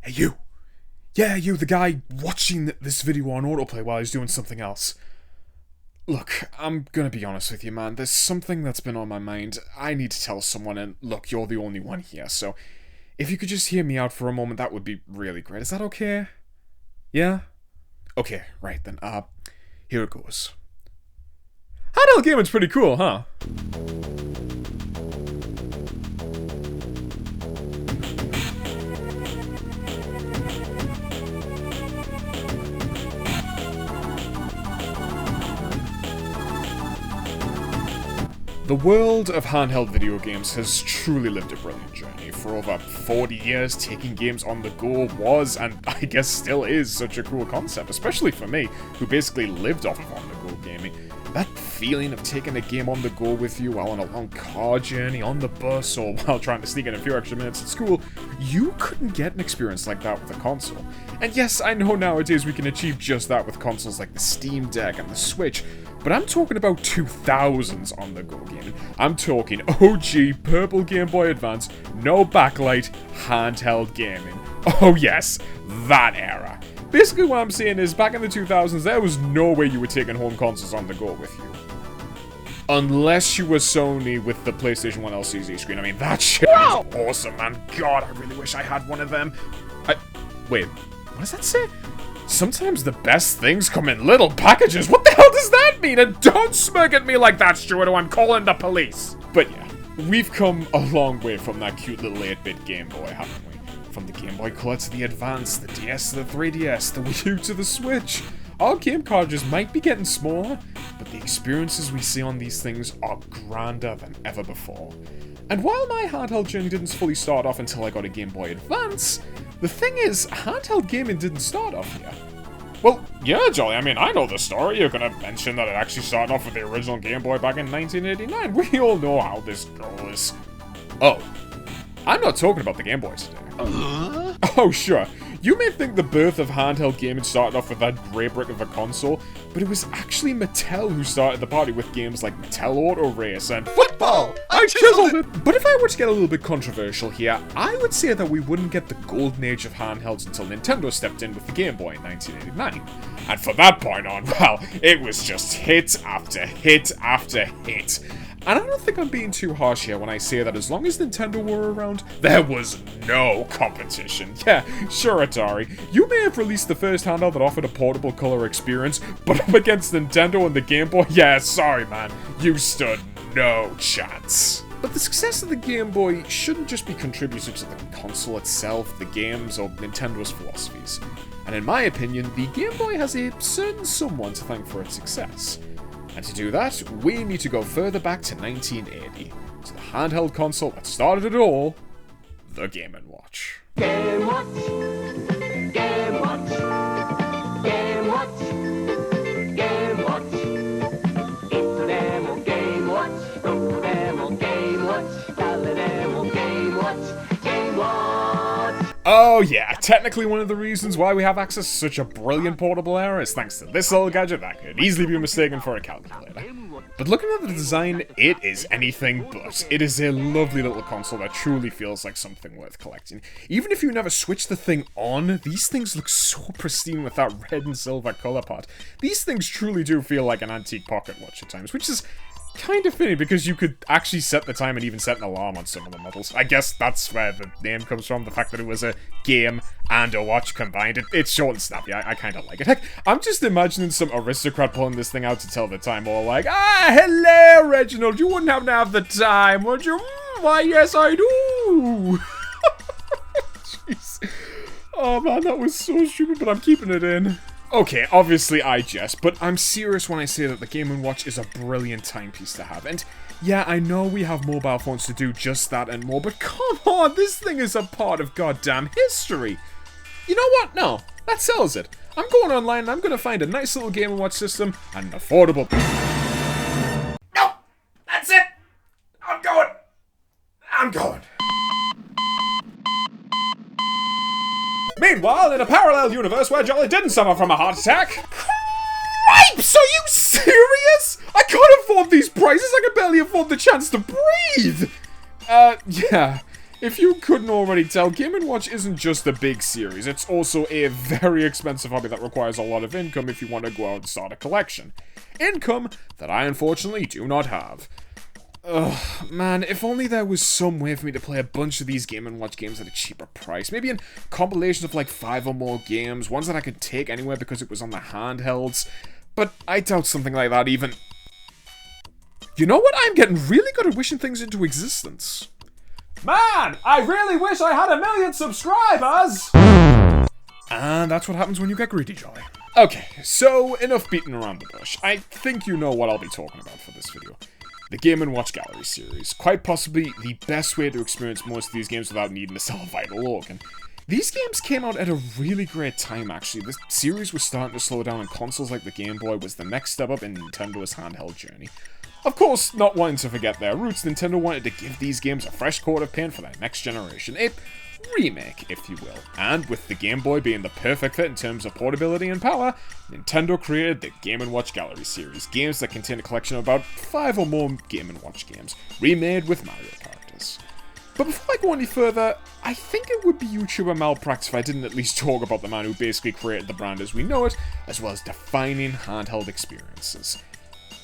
Hey, you! Yeah, you, the guy watching this video on autoplay while he's doing something else. Look, I'm gonna be honest with you, man. There's something that's been on my mind. I need to tell someone, and look, you're the only one here, so if you could just hear me out for a moment, that would be really great. Is that okay? Yeah? Okay, right then. Here it goes. Handheld gaming's pretty cool, huh? The world of handheld video games has truly lived a brilliant journey. For over 40 years, taking games on the go was, and I guess still is, such a cool concept, especially for me, who basically lived off of on-the-go gaming. That feeling of taking a game on the go with you while on a long car journey, on the bus, or while trying to sneak in a few extra minutes at school, you couldn't get an experience like that with a console. And yes, I know nowadays we can achieve just that with consoles like the Steam Deck and the Switch, but I'm talking about 2000s on-the-go gaming. I'm talking OG purple Game Boy Advance, no backlight, handheld gaming. Oh yes, that era. Basically what I'm saying is, back in the 2000s, there was no way you were taking home consoles on the go with you. Unless you were Sony with the PlayStation 1 LCD screen. I mean, that shit was awesome, man. God, I really wish I had one of them. Wait, what does that say? Sometimes the best things come in little packages. What the hell does that mean? And don't smirk at me like that, Stuart, or I'm calling the police. But yeah, we've come a long way from that cute little 8-bit Game Boy, haven't we? From the Game Boy Color to the Advance, the DS to the 3DS, the Wii U to the Switch. Our game cartridges might be getting smaller, but the experiences we see on these things are grander than ever before. And while my handheld journey didn't fully start off until I got a Game Boy Advance, the thing is, handheld gaming didn't start off here. Well, yeah, Jolly, I mean, I know the story. You're gonna mention that it actually started off with the original Game Boy back in 1989. We all know how this goes. Oh, I'm not talking about the Game Boy today. Oh, sure. You may think the birth of handheld gaming started off with that grey brick of a console, but it was actually Mattel who started the party with games like Mattel Auto Race and Football! I chiseled it! But if I were to get a little bit controversial here, I would say that we wouldn't get the golden age of handhelds until Nintendo stepped in with the Game Boy in 1989. And from that point on, well, it was just hit after hit after hit. And I don't think I'm being too harsh here when I say that as long as Nintendo were around, there was no competition. Yeah, sure, Atari, you may have released the first handheld that offered a portable color experience, but up against Nintendo and the Game Boy, yeah, sorry man, you stood no chance. But the success of the Game Boy shouldn't just be contributed to the console itself, the games, or Nintendo's philosophies. And in my opinion, the Game Boy has a certain someone to thank for its success. And to do that, we need to go further back to 1980, to the handheld console that started it all, the Game & Watch. Game Watch, Game Watch, Game Watch, Game Watch. It's a demo Game Watch, go demo Game Watch, call it demo Game Watch, Game Watch. Oh yeah, technically one of the reasons why we have access to such a brilliant portable era is thanks to this little gadget that could easily be mistaken for a calculator. But looking at the design, it is anything but. It is a lovely little console that truly feels like something worth collecting. Even if you never switch the thing on, these things look so pristine with that red and silver color part. These things truly do feel like an antique pocket watch at times, which is kind of funny because you could actually set the time and even set an alarm on some of the models. I guess that's where the name comes from, the fact that it was a game and a watch combined. It's short and snappy, I kind of like it. Heck, I'm just imagining some aristocrat pulling this thing out to tell the time, all like, hello, Reginald, you wouldn't happen to have the time, would you? Why, yes, I do! Jeez. Oh man, that was so stupid, but I'm keeping it in. Okay, obviously I jest, but I'm serious when I say that the Game & Watch is a brilliant timepiece to have. And yeah, I know we have mobile phones to do just that and more, but come on, this thing is a part of goddamn history. You know what? No, that sells it. I'm going online and I'm going to find a nice little Game & Watch system and an affordable... No! That's it! I'm going! Meanwhile, in a parallel universe where Jolly didn't suffer from a heart attack... Cripes! Are you serious? I can't afford these prices, I can barely afford the chance to breathe! Yeah. If you couldn't already tell, Game & Watch isn't just a big series, it's also a very expensive hobby that requires a lot of income if you want to go out and start a collection. Income that I unfortunately do not have. Ugh, man, if only there was some way for me to play a bunch of these Game & Watch games at a cheaper price. Maybe in compilations of like 5 or more games, ones that I could take anywhere because it was on the handhelds. But I doubt something like that even... You know what? I'm getting really good at wishing things into existence. Man, I really wish I had 1 million subscribers! And that's what happens when you get greedy, Jolly. Okay, so enough beating around the bush. I think you know what I'll be talking about for this video. The Game & Watch Gallery series. Quite possibly the best way to experience most of these games without needing to sell a vital organ. These games came out at a really great time, actually. The series was starting to slow down, and consoles like the Game Boy was the next step up in Nintendo's handheld journey. Of course, not wanting to forget their roots, Nintendo wanted to give these games a fresh coat of paint for their next generation. A remake, if you will. And with the Game Boy being the perfect fit in terms of portability and power, Nintendo created the Game & Watch Gallery series, games that contain a collection of about 5 or more Game & Watch games, remade with Mario characters. But before I go any further, I think it would be YouTuber malpractice if I didn't at least talk about the man who basically created the brand as we know it, as well as defining handheld experiences.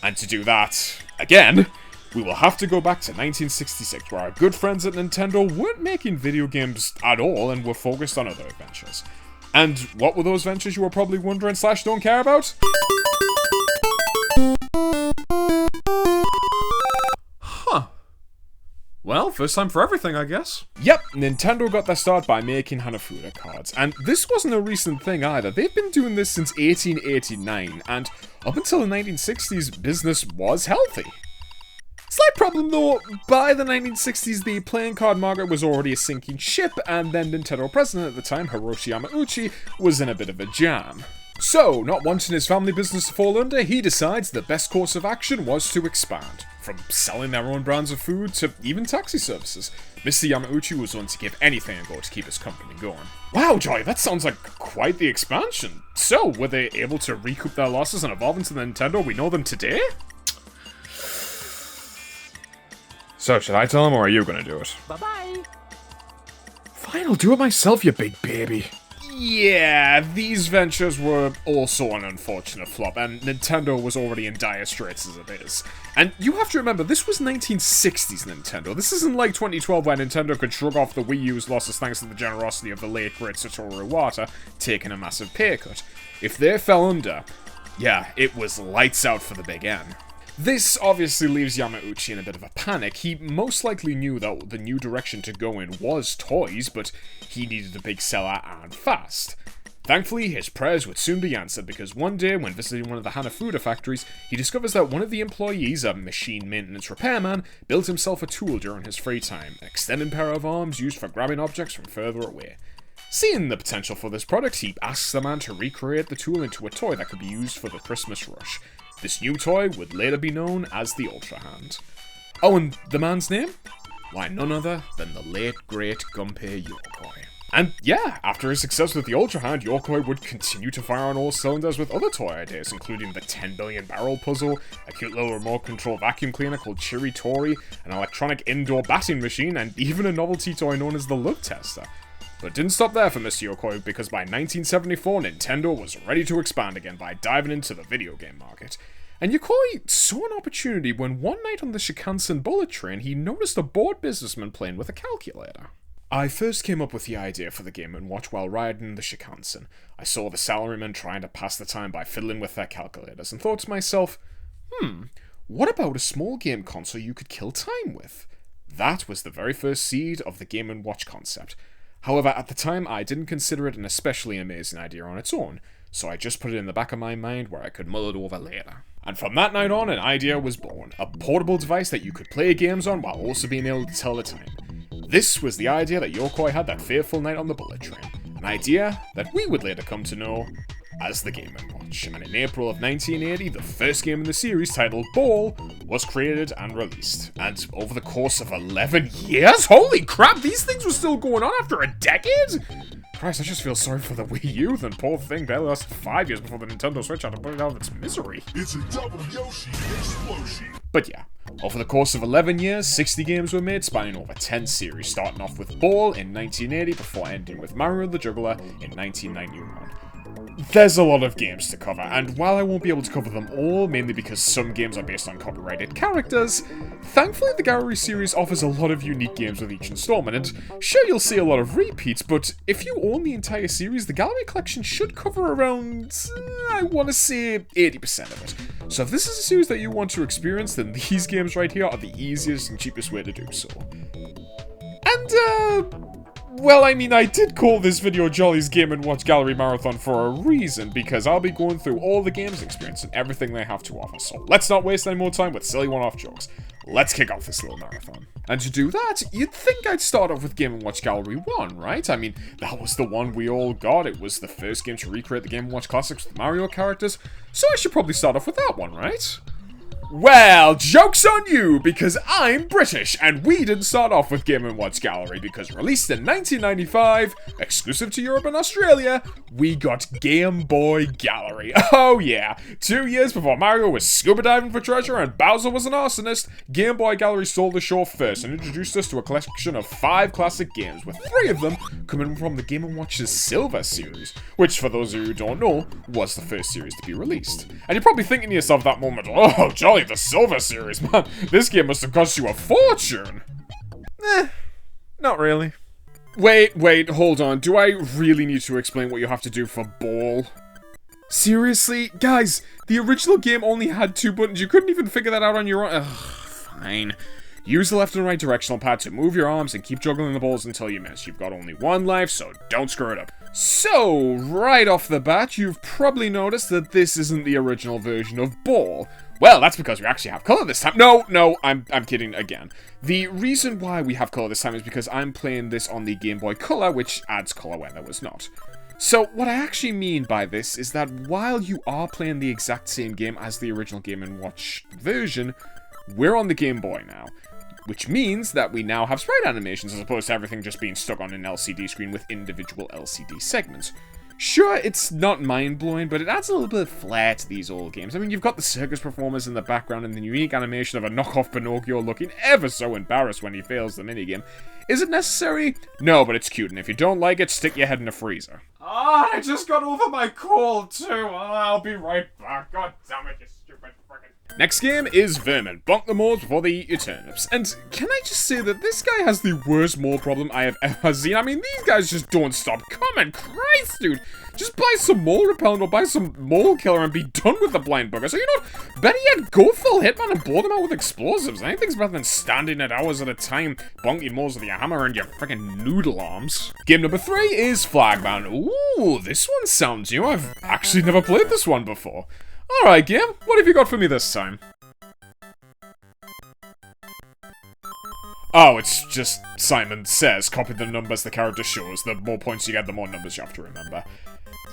And to do that, again, we will have to go back to 1966, where our good friends at Nintendo weren't making video games at all and were focused on other adventures. And what were those ventures, you were probably wondering / don't care about? Huh. Well, first time for everything, I guess. Yep, Nintendo got their start by making Hanafuda cards, and this wasn't a recent thing either. They've been doing this since 1889, and up until the 1960s, business was healthy. Slight problem though, by the 1960s the playing card market was already a sinking ship, and then Nintendo president at the time, Hiroshi Yamauchi, was in a bit of a jam. So, not wanting his family business to fall under, he decides the best course of action was to expand. From selling their own brands of food to even taxi services, Mr. Yamauchi was willing to give anything a go to keep his company going. Wow, Joy, that sounds like quite the expansion. So, were they able to recoup their losses and evolve into the Nintendo we know them today? So, should I tell him or are you gonna do it? Bye-bye. Fine, I'll do it myself, you big baby. Yeah, these ventures were also an unfortunate flop, and Nintendo was already in dire straits as it is. And you have to remember, this was 1960s Nintendo. This isn't like 2012 where Nintendo could shrug off the Wii U's losses thanks to the generosity of the late great Satoru Iwata, taking a massive pay cut. If they fell under, yeah, it was lights out for the big N. This obviously leaves Yamauchi in a bit of a panic. He most likely knew that the new direction to go in was toys, but he needed a big seller and fast. Thankfully, his prayers would soon be answered, because one day, when visiting one of the Hanafuda factories, he discovers that one of the employees, a machine maintenance repairman, built himself a tool during his free time, an extended pair of arms used for grabbing objects from further away. Seeing the potential for this product, he asks the man to recreate the tool into a toy that could be used for the Christmas rush. This new toy would later be known as the Ultra Hand. Oh, and the man's name? Why, none other than the late, great Gunpei Yokoi. And yeah, after his success with the Ultra Hand, Yokoi would continue to fire on all cylinders with other toy ideas, including the 10 billion barrel puzzle, a cute little remote control vacuum cleaner called Chiri Tori, an electronic indoor batting machine, and even a novelty toy known as the Love Tester. But it didn't stop there for Mr. Yokoi, because by 1974, Nintendo was ready to expand again by diving into the video game market. And Yokoi saw an opportunity when one night on the Shinkansen bullet train, he noticed a bored businessman playing with a calculator. I first came up with the idea for the Game & Watch while riding the Shinkansen. I saw the salarymen trying to pass the time by fiddling with their calculators and thought to myself, what about a small game console you could kill time with? That was the very first seed of the Game & Watch concept. However, at the time, I didn't consider it an especially amazing idea on its own, so I just put it in the back of my mind where I could mull it over later. And from that night on, an idea was born, a portable device that you could play games on while also being able to tell the time. This was the idea that Yokoi had that fateful night on the bullet train, an idea that we would later come to know as the Game & Watch. And in April of 1980, the first game in the series, titled Ball, was created and released. And over the course of 11 years? Holy crap, these things were still going on after a decade? Christ, I just feel sorry for the Wii U. The poor thing barely lasted 5 years before the Nintendo Switch had to put it out of its misery. It's a double Yoshi explosion. But yeah, Over the course of 11 years, 60 games were made, spanning over 10 series, starting off with Ball in 1980 before ending with Mario the Juggler in 1991. There's a lot of games to cover, and while I won't be able to cover them all, mainly because some games are based on copyrighted characters, thankfully the Gallery series offers a lot of unique games with each installment, and sure you'll see a lot of repeats, but if you own the entire series, the Gallery collection should cover around, I want to say, 80% of it. So if this is a series that you want to experience, then these games right here are the easiest and cheapest way to do so. And, well, I mean, I did call this video Jolly's Game & Watch Gallery Marathon for a reason, because I'll be going through all the games experience and everything they have to offer, so let's not waste any more time with silly one-off jokes. Let's kick off this little marathon. And to do that, you'd think I'd start off with Game & Watch Gallery 1, right? I mean, that was the one we all got, it was the first game to recreate the Game & Watch classics with Mario characters, so I should probably start off with that one, right? Well, joke's on you, because I'm British, and we didn't start off with Game & Watch Gallery, because released in 1995, exclusive to Europe and Australia, we got Game Boy Gallery. Oh yeah, 2 years before Mario was scuba diving for treasure and Bowser was an arsonist, Game Boy Gallery stole the show first and introduced us to a collection of 5 classic games, with 3 of them coming from the Game & Watch's Silver series, which, for those of you who don't know, was the first series to be released. And you're probably thinking to yourself that moment, oh, Jolly, the Silver series, man, this game must have cost you a fortune. Not really. Wait, hold on, do I really need to explain what you have to do for Ball? Seriously? Guys, the original game only had 2 buttons, you couldn't even figure that out on your own. Ugh, fine. Use the left and right directional pad to move your arms and keep juggling the balls until you miss. You've got only 1 life, so don't screw it up. So, right off the bat, you've probably noticed that this isn't the original version of Ball. Well, that's because we actually have color this time. No, I'm kidding again. The reason why we have color this time is because I'm playing this on the Game Boy Color, which adds color where there was not. So, what I actually mean by this is that while you are playing the exact same game as the original Game & Watch version, we're on the Game Boy now. Which means that we now have sprite animations as opposed to everything just being stuck on an LCD screen with individual LCD segments. Sure, it's not mind-blowing, but it adds a little bit of flair to these old games. I mean, you've got the circus performers in the background and the unique animation of a knockoff Pinocchio looking ever so embarrassed when he fails the minigame. Is it necessary? No, but it's cute, and if you don't like it, stick your head in a freezer. Ah, I just got over my cold, too. I'll be right back. God damn it, you stupid frickin'... Next game is Vermin. Bonk the moles before they eat your turnips. And can I just say that this guy has the worst mole problem I have ever seen? I mean, these guys just don't stop coming. Christ, dude. Just buy some mole repellent or buy some mole killer and be done with the blind bugger. So, you know what? Better yet, go full Hitman and blow them out with explosives. Anything's better than standing at hours at a time, bonking moles with your hammer and your freaking noodle arms. Game number 3 is Flagman. Ooh, this one sounds new. I've actually never played this one before. Alright, game, what have you got for me this time? Oh, it's just Simon Says, copy the numbers the character shows. The more points you get, the more numbers you have to remember.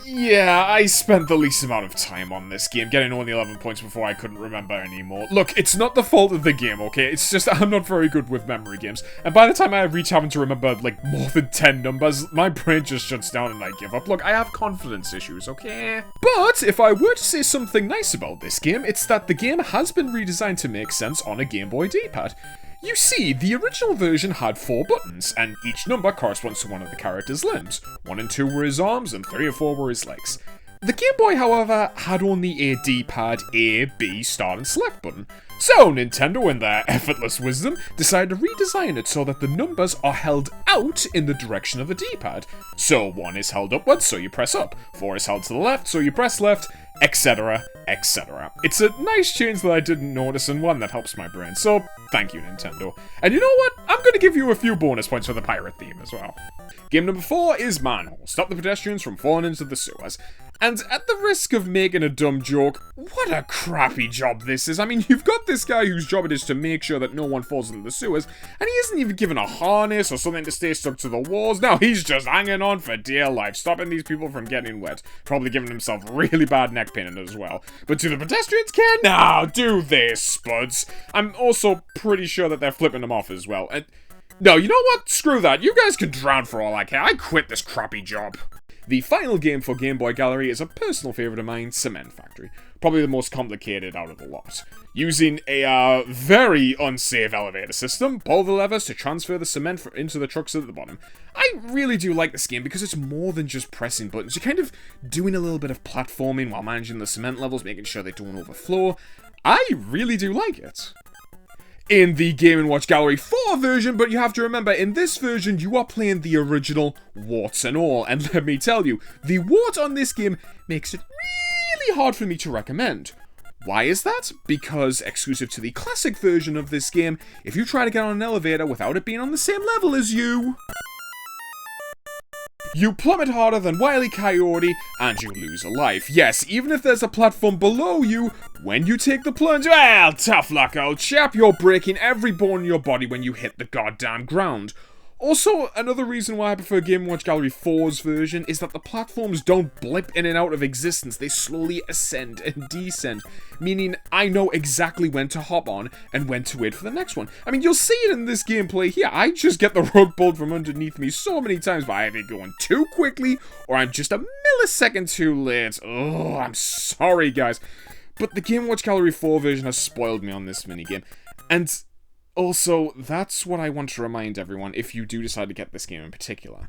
Yeah, I spent the least amount of time on this game, getting only 11 points before I couldn't remember anymore. Look, it's not the fault of the game, okay? It's just I'm not very good with memory games. And by the time I reach having to remember, like, more than 10 numbers, my brain just shuts down and I give up. Look, I have confidence issues, okay? But if I were to say something nice about this game, it's that the game has been redesigned to make sense on a Game Boy D-pad. You see, the original version had 4 buttons, and each number corresponds to one of the character's limbs. 1 and 2 were his arms, and 3 and 4 were his legs. The Game Boy, however, had only a D-pad A, B, start and select button. So Nintendo, in their effortless wisdom, decided to redesign it so that the numbers are held out in the direction of the D-pad. So 1 is held upwards, so you press up. 4 is held to the left, so you press left, etc, etc. It's a nice change that I didn't notice and one that helps my brain, so thank you, Nintendo. And you know what? I'm gonna give you a few bonus points for the pirate theme as well. Game number 4 is Manhole. Stop the pedestrians from falling into the sewers. And at the risk of making a dumb joke, what a crappy job this is. I mean, you've got this guy whose job it is to make sure that no one falls into the sewers, and he isn't even given a harness or something to stay stuck to the walls. No, he's just hanging on for dear life, stopping these people from getting wet. Probably giving himself really bad neck pain as well. But do the pedestrians care? No, do they, Spuds? I'm also pretty sure that they're flipping them off as well. And no, you know what? Screw that. You guys can drown for all I care. I quit this crappy job. The final game for Game Boy Gallery is a personal favourite of mine, Cement Factory. Probably the most complicated out of the lot. Using a very unsafe elevator system, pull the levers to transfer the cement into the trucks at the bottom. I really do like this game because it's more than just pressing buttons. You're kind of doing a little bit of platforming while managing the cement levels, making sure they don't overflow. I really do like it. In the Game & Watch Gallery 4 version, but you have to remember, in this version, you are playing the original, warts and all, and let me tell you, the wart on this game makes it really hard for me to recommend. Why is that? Because, exclusive to the classic version of this game, if you try to get on an elevator without it being on the same level as you plummet harder than Wile E. Coyote, and you lose a life. Yes, even if there's a platform below you, when you take the plunge, well, tough luck, old chap, you're breaking every bone in your body when you hit the goddamn ground. Also, another reason why I prefer Game & Watch Gallery 4's version is that the platforms don't blip in and out of existence, they slowly ascend and descend, meaning I know exactly when to hop on and when to wait for the next one. I mean, you'll see it in this gameplay here, I just get the rug pulled from underneath me so many times by either going too quickly or I'm just a millisecond too late. Oh, I'm sorry guys. But the Game & Watch Gallery 4 version has spoiled me on this minigame, and also, that's what I want to remind everyone if you do decide to get this game in particular.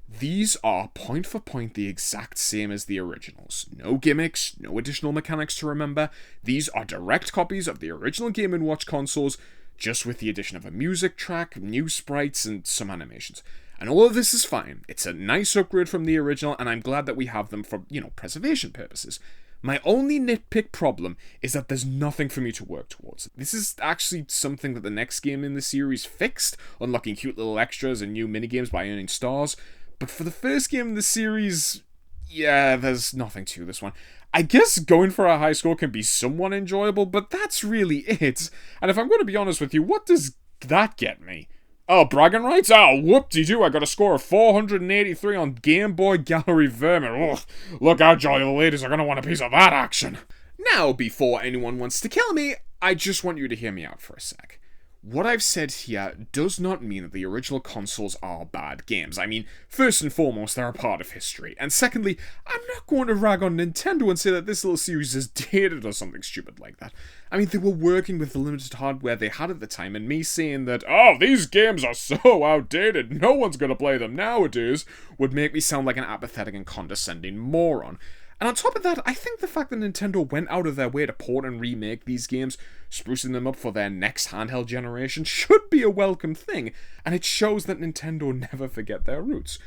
These are point for point the exact same as the originals. No gimmicks, no additional mechanics to remember. These are direct copies of the original Game & Watch consoles, just with the addition of a music track, new sprites, and some animations. And all of this is fine. It's a nice upgrade from the original, and I'm glad that we have them for, preservation purposes. My only nitpick problem is that there's nothing for me to work towards. This is actually something that the next game in the series fixed, unlocking cute little extras and new minigames by earning stars. But for the first game in the series, yeah, there's nothing to this one. I guess going for a high score can be somewhat enjoyable, but that's really it. And if I'm going to be honest with you, what does that get me? Oh, bragging rights? Oh, whoop-de-doo, I got a score of 483 on Game Boy Gallery Vermin. Ugh, look out, jolly, the ladies are going to want a piece of that action. Now, before anyone wants to kill me, I just want you to hear me out for a sec. What I've said here does not mean that the original consoles are bad games. I mean, first and foremost, they're a part of history. And secondly, I'm not going to rag on Nintendo and say that this little series is dated or something stupid like that. I mean, they were working with the limited hardware they had at the time, and me saying that, oh, these games are so outdated, no one's going to play them nowadays, would make me sound like an apathetic and condescending moron. And on top of that, I think the fact that Nintendo went out of their way to port and remake these games, sprucing them up for their next handheld generation, should be a welcome thing, and it shows that Nintendo never forget their roots.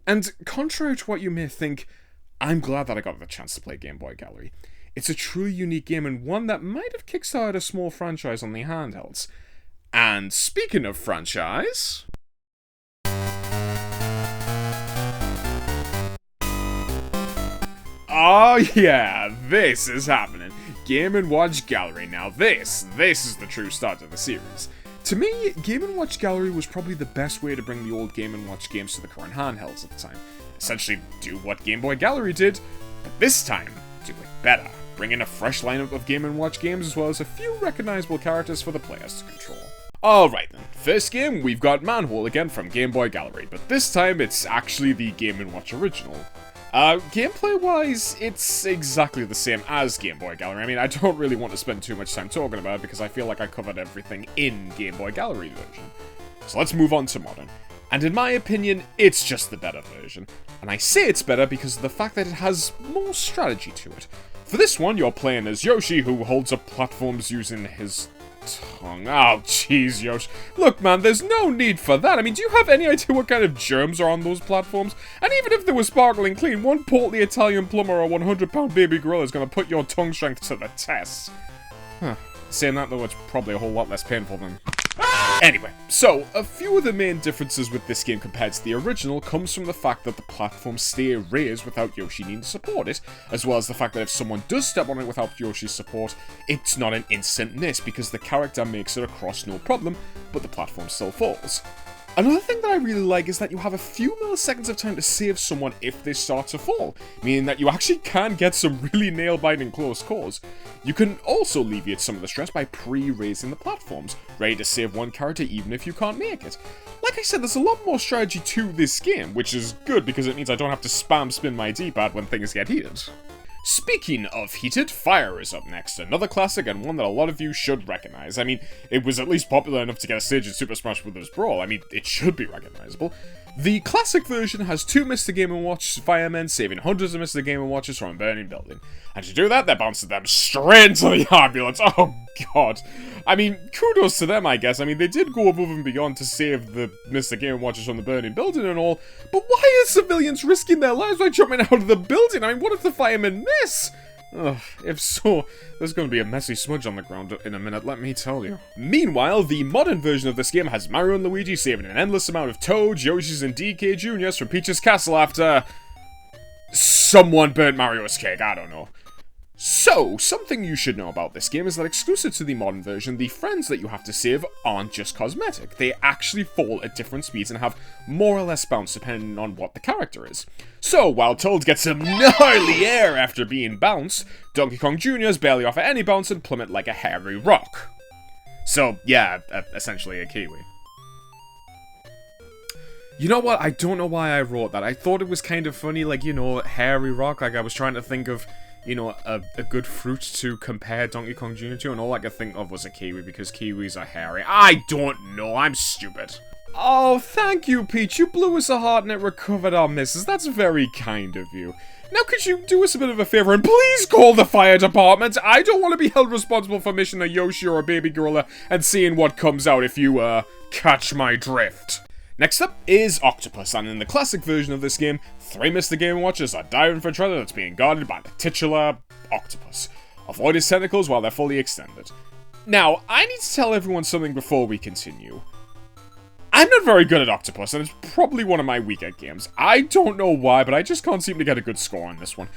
And contrary to what you may think, I'm glad that I got the chance to play Game Boy Gallery. It's a truly unique game and one that might have kickstarted a small franchise on the handhelds. And speaking of franchise... oh yeah, this is happening. Game & Watch Gallery. Now this is the true start of the series. To me, Game & Watch Gallery was probably the best way to bring the old Game & Watch games to the current handhelds at the time. Essentially, do what Game Boy Gallery did, but this time, do it better. Bring in a fresh lineup of Game & Watch games as well as a few recognizable characters for the players to control. Alright then, first game, we've got Manhole again from Game Boy Gallery, but this time it's actually the Game & Watch original. Gameplay-wise, it's exactly the same as Game Boy Gallery. I mean, I don't really want to spend too much time talking about it because I feel like I covered everything in Game Boy Gallery version. So let's move on to Modern. And in my opinion, it's just the better version. And I say it's better because of the fact that it has more strategy to it. For this one, you're playing as Yoshi, who holds up platforms using his tongue. Oh, jeez, Yoshi. Look, man, there's no need for that. I mean, do you have any idea what kind of germs are on those platforms? And even if they were sparkling clean, one portly Italian plumber or 100-pound baby gorilla is going to put your tongue strength to the test. Huh. Saying that, though, it's probably a whole lot less painful than... Anyway, so, a few of the main differences with this game compared to the original comes from the fact that the platforms stay raised without Yoshi needing to support it, as well as the fact that if someone does step on it without Yoshi's support, it's not an instant miss because the character makes it across no problem, but the platform still falls. Another thing that I really like is that you have a few milliseconds of time to save someone if they start to fall, meaning that you actually can get some really nail-biting close calls. You can also alleviate some of the stress by pre-raising the platforms, ready to save one character even if you can't make it. Like I said, there's a lot more strategy to this game, which is good because it means I don't have to spam spin my D-pad when things get heated. Speaking of heated, Fire is up next, another classic and one that a lot of you should recognize. I mean, it was at least popular enough to get a stage in Super Smash Bros. Brawl. I mean, it should be recognizable. The classic version has 2 Mr. Game & Watch firemen saving hundreds of Mr. Game & Watches from a burning building. And to do that, they bounced them straight into the ambulance. Oh god. I mean, kudos to them, I guess. I mean, they did go above and beyond to save the Mr. Game & Watches from the burning building and all, but why are civilians risking their lives by jumping out of the building? I mean, what if the firemen miss? Ugh, if so, there's going to be a messy smudge on the ground in a minute, let me tell you. Meanwhile, the modern version of this game has Mario and Luigi saving an endless amount of Toads, Yoshis, and DK Juniors from Peach's castle after someone burnt Mario's cake, I don't know. So, something you should know about this game is that exclusive to the modern version, the friends that you have to save aren't just cosmetic. They actually fall at different speeds and have more or less bounce depending on what the character is. So, while Toad gets some gnarly air after being bounced, Donkey Kong Jr.'s barely offer any bounce and plummet like a hairy rock. So, yeah, essentially a Kiwi. You know what? I don't know why I wrote that. I thought it was kind of funny, like, you know, hairy rock, like I was trying to think of, you know, a good fruit to compare Donkey Kong Jr. to, and all I could think of was a kiwi, because kiwis are hairy. I don't know, I'm stupid. Oh, thank you, Peach. You blew us a heart and it recovered our misses. That's very kind of you. Now, could you do us a bit of a favor and please call the fire department? I don't want to be held responsible for missing a Yoshi or a baby gorilla and seeing what comes out if you, catch my drift. Next up is Octopus, and in the classic version of this game, 3 Mr. Game & Watches are diving for treasure that's being guarded by the titular Octopus. Avoid his tentacles while they're fully extended. Now, I need to tell everyone something before we continue. I'm not very good at Octopus, and it's probably one of my weaker games. I don't know why, but I just can't seem to get a good score on this one.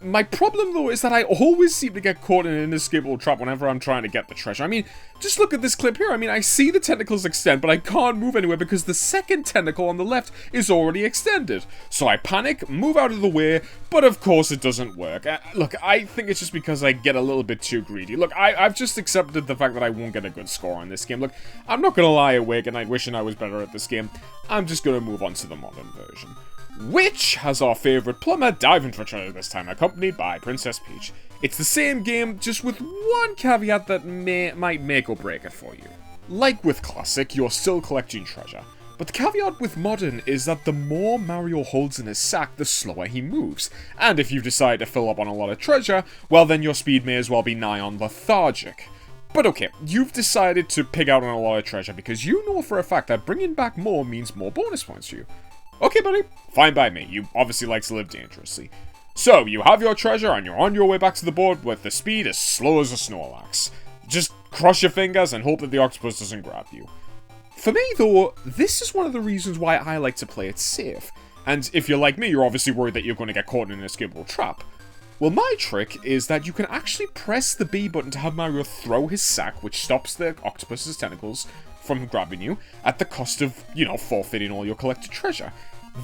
My problem, though, is that I always seem to get caught in an inescapable trap whenever I'm trying to get the treasure. I mean, just look at this clip here. I mean, I see the tentacles extend, but I can't move anywhere because the second tentacle on the left is already extended. So I panic, move out of the way, but of course it doesn't work. Look, I think it's just because I get a little bit too greedy. Look, I've just accepted the fact that I won't get a good score on this game. Look, I'm not gonna lie awake at night wishing I was better at this game. I'm just gonna move on to the modern version, which has our favourite plumber diving for treasure this time, accompanied by Princess Peach. It's the same game, just with one caveat that might make or break it for you. Like with Classic, you're still collecting treasure, but the caveat with Modern is that the more Mario holds in his sack, the slower he moves. And if you decide to fill up on a lot of treasure, well then your speed may as well be nigh on lethargic. But okay, you've decided to pig out on a lot of treasure because you know for a fact that bringing back more means more bonus points for you. Okay, buddy, fine by me. You obviously like to live dangerously. So, you have your treasure and you're on your way back to the board with the speed as slow as a Snorlax. Just cross your fingers and hope that the octopus doesn't grab you. For me, though, this is one of the reasons why I like to play it safe. And if you're like me, you're obviously worried that you're going to get caught in an inescapable trap. Well, my trick is that you can actually press the B button to have Mario throw his sack, which stops the octopus's tentacles from grabbing you, at the cost of, you know, forfeiting all your collected treasure.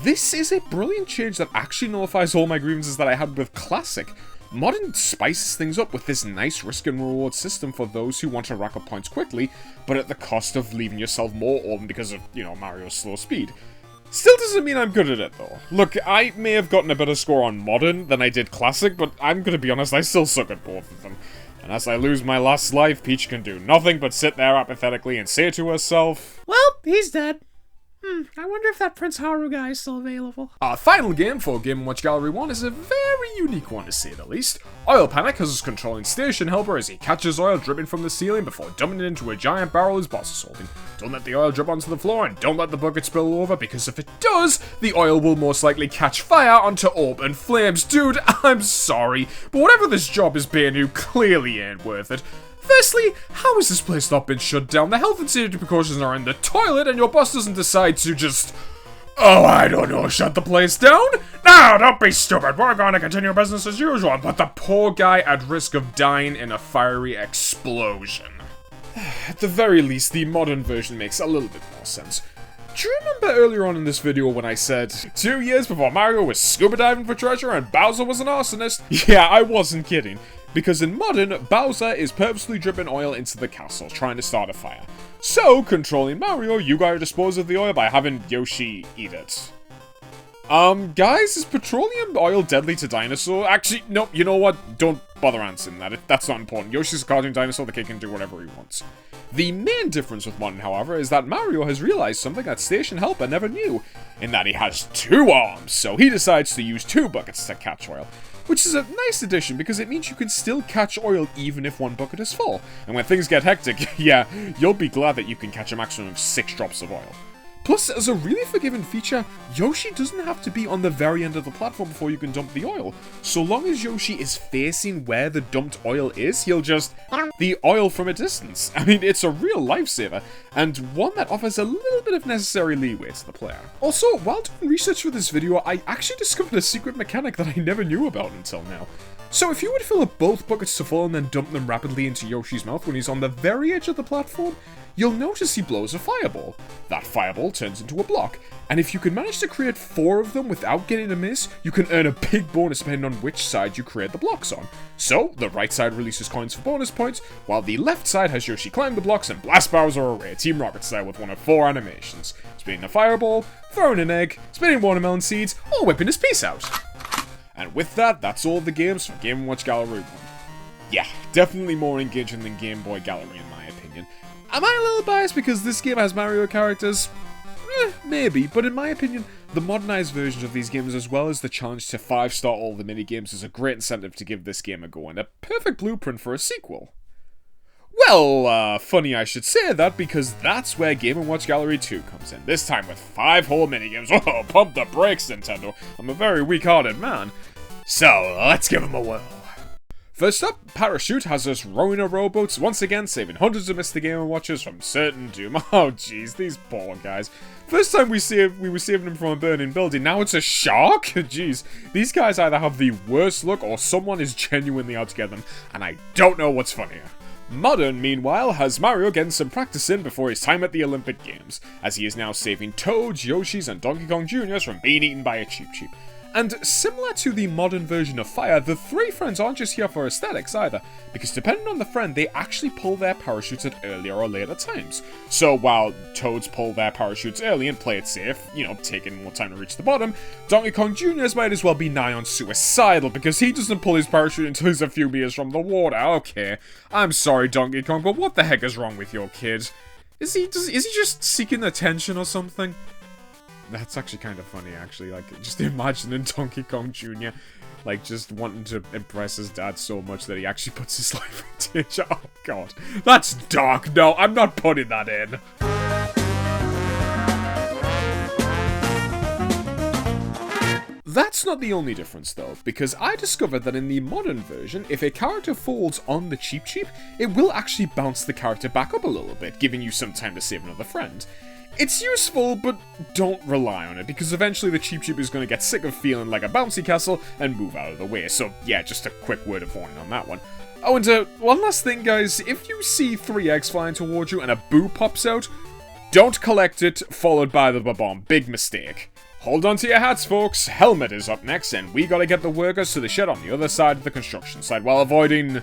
This is a brilliant change that actually nullifies all my grievances that I had with Classic. Modern spices things up with this nice risk and reward system for those who want to rack up points quickly, but at the cost of leaving yourself more open because of, you know, Mario's slow speed. Still doesn't mean I'm good at it, though. Look, I may have gotten a better score on Modern than I did Classic, but I'm gonna be honest, I still suck at both of them. And as I lose my last life, Peach can do nothing but sit there apathetically and say to herself, "Well, he's dead. I wonder if that Prince Haru guy is still available." Our final game for Game & Watch Gallery 1 is a very unique one to say the least. Oil Panic has us controlling Station Helper as he catches oil dripping from the ceiling before dumping it into a giant barrel his boss is holding. Don't let the oil drip onto the floor and don't let the bucket spill over, because if it does, the oil will most likely catch fire onto open flames. Dude, I'm sorry, but whatever this job is paying you clearly ain't worth it. Firstly, how has this place not been shut down? The health and safety precautions are in the toilet and your boss doesn't decide to just, oh, I don't know, shut the place down? No, don't be stupid, we're gonna continue business as usual and put the poor guy at risk of dying in a fiery explosion. At the very least, the modern version makes a little bit more sense. Do you remember earlier on in this video when I said 2 years before Mario was scuba diving for treasure and Bowser was an arsonist? Yeah, I wasn't kidding. Because in Modern, Bowser is purposely dripping oil into the castle, trying to start a fire. So, controlling Mario, you gotta dispose of the oil by having Yoshi eat it. Guys, is petroleum oil deadly to dinosaurs? Actually, no, you know what? Don't bother answering that. That's not important. Yoshi's a cartoon dinosaur, the kid can do whatever he wants. The main difference with Modern, however, is that Mario has realized something that Station Helper never knew, in that he has 2 arms, so he decides to use 2 buckets to catch oil. Which is a nice addition because it means you can still catch oil even if 1 bucket is full. And when things get hectic, yeah, you'll be glad that you can catch a maximum of 6 drops of oil. Plus, as a really forgiving feature, Yoshi doesn't have to be on the very end of the platform before you can dump the oil. So long as Yoshi is facing where the dumped oil is, he'll just the oil from a distance. I mean, it's a real lifesaver, and one that offers a little bit of necessary leeway to the player. Also, while doing research for this video, I actually discovered a secret mechanic that I never knew about until now. So if you would fill up both buckets to full and then dump them rapidly into Yoshi's mouth when he's on the very edge of the platform, you'll notice he blows a fireball. That fireball turns into a block, and if you can manage to create 4 of them without getting a miss, you can earn a big bonus depending on which side you create the blocks on. So, the right side releases coins for bonus points, while the left side has Yoshi climb the blocks and blast Bowser away, Team Rocket style with one of 4 animations. Spinning a fireball, throwing an egg, spinning watermelon seeds, or whipping his piece out. And with that, that's all the games from Game & Watch Gallery 1. Yeah, definitely more engaging than Game Boy Gallery in my opinion. Am I a little biased because this game has Mario characters? Maybe, but in my opinion, the modernized versions of these games as well as the challenge to 5-star all the minigames is a great incentive to give this game a go and a perfect blueprint for a sequel. Well, funny I should say that because that's where Game & Watch Gallery 2 comes in, this time with 5 whole minigames. Oh, pump the brakes, Nintendo. I'm a very weak-hearted man. So, let's give them a whirl. First up, Parachute has us rowing our rowboats, once again saving hundreds of Mr. Game & Watchers from certain doom. Oh jeez, these poor guys. First time we were saving them from a burning building, now it's a shark? Jeez, these guys either have the worst luck or someone is genuinely out to get them, and I don't know what's funnier. Modern, meanwhile, has Mario getting some practice in before his time at the Olympic Games, as he is now saving Toads, Yoshis, and Donkey Kong Jr.'s from being eaten by a Cheep Cheep. And similar to the modern version of Fire, the 3 friends aren't just here for aesthetics either, because depending on the friend, they actually pull their parachutes at earlier or later times. So while Toads pull their parachutes early and play it safe, you know, taking more time to reach the bottom, Donkey Kong Jr.'s might as well be nigh on suicidal, because he doesn't pull his parachute until he's a few meters from the water. Okay, I'm sorry Donkey Kong, but what the heck is wrong with your kid? Is he just seeking attention or something? That's actually kind of funny, actually. Like, just imagining Donkey Kong Jr., like, just wanting to impress his dad so much that he actually puts his life in danger. Oh, God. That's dark. No, I'm not putting that in. That's not the only difference, though, because I discovered that in the modern version, if a character falls on the Cheep Cheep, it will actually bounce the character back up a little bit, giving you some time to save another friend. It's useful, but don't rely on it, because eventually the Cheep Cheep is going to get sick of feeling like a bouncy castle and move out of the way, so yeah, just a quick word of warning on that one. Oh, and one last thing, guys, if you see 3 eggs flying towards you and a boo pops out, don't collect it, followed by the bomb. Big mistake. Hold on to your hats, folks. Helmet is up next, and we gotta get the workers to the shed on the other side of the construction site while avoiding...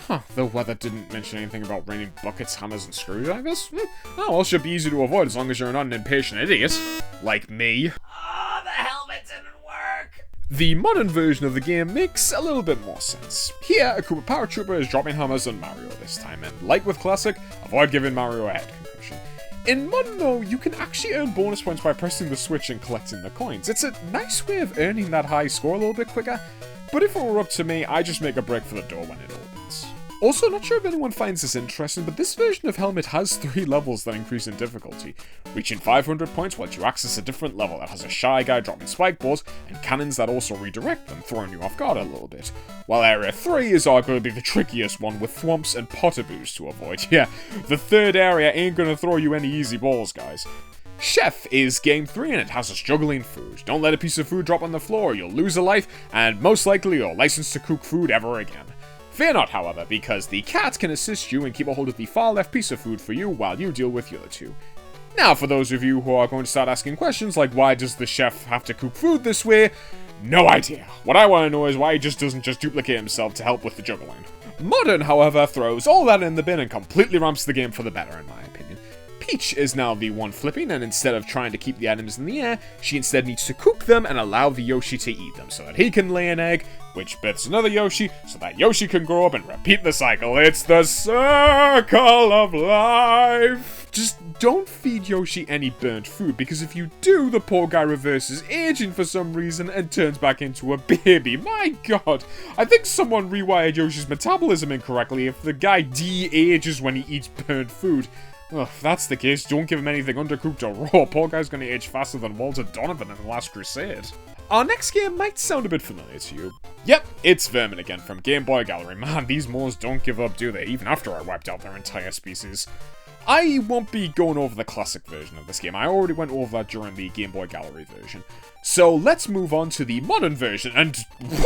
Huh, the weather didn't mention anything about raining buckets, hammers, and screwdrivers? Oh, well, should be easy to avoid as long as you're not an impatient idiot. Like me. Oh, the helmet didn't work! The modern version of the game makes a little bit more sense. Here, a Koopa Paratrooper is dropping hammers on Mario this time, and like with Classic, avoid giving Mario a head concussion. In Modern, though, you can actually earn bonus points by pressing the switch and collecting the coins. It's a nice way of earning that high score a little bit quicker, but if it were up to me, I just make a break for the door when it opens. Also, not sure if anyone finds this interesting, but this version of Helmet has 3 levels that increase in difficulty, reaching 500 points once you access a different level that has a Shy Guy dropping spike balls and cannons that also redirect them, throwing you off guard a little bit. While Area 3 is arguably the trickiest one with thwomps and potaboos to avoid. Yeah, the 3rd area ain't gonna throw you any easy balls, guys. Chef is Game 3 and it has us juggling food. Don't let a piece of food drop on the floor, you'll lose a life, and most likely you're licensed to cook food ever again. Fear not, however, because the cat can assist you and keep a hold of the far left piece of food for you while you deal with the other 2. Now, for those of you who are going to start asking questions like, why does the chef have to cook food this way? No idea. What I want to know is why he doesn't just duplicate himself to help with the juggling. Modern, however, throws all that in the bin and completely ramps the game for the better, in my opinion. Peach is now the one flipping, and instead of trying to keep the items in the air, she instead needs to cook them and allow the Yoshi to eat them, so that he can lay an egg, which births another Yoshi, so that Yoshi can grow up and repeat the cycle. It's the circle of life! Just don't feed Yoshi any burnt food, because if you do, the poor guy reverses aging for some reason and turns back into a baby. My god, I think someone rewired Yoshi's metabolism incorrectly if the guy de-ages when he eats burnt food. Ugh, if that's the case, don't give him anything undercooked or raw. Poor guy's gonna age faster than Walter Donovan in The Last Crusade. Our next game might sound a bit familiar to you. Yep, it's Vermin again from Game Boy Gallery. Man, these Moors don't give up, do they? Even after I wiped out their entire species. I won't be going over the classic version of this game. I already went over that during the Game Boy Gallery version. So let's move on to the modern version, and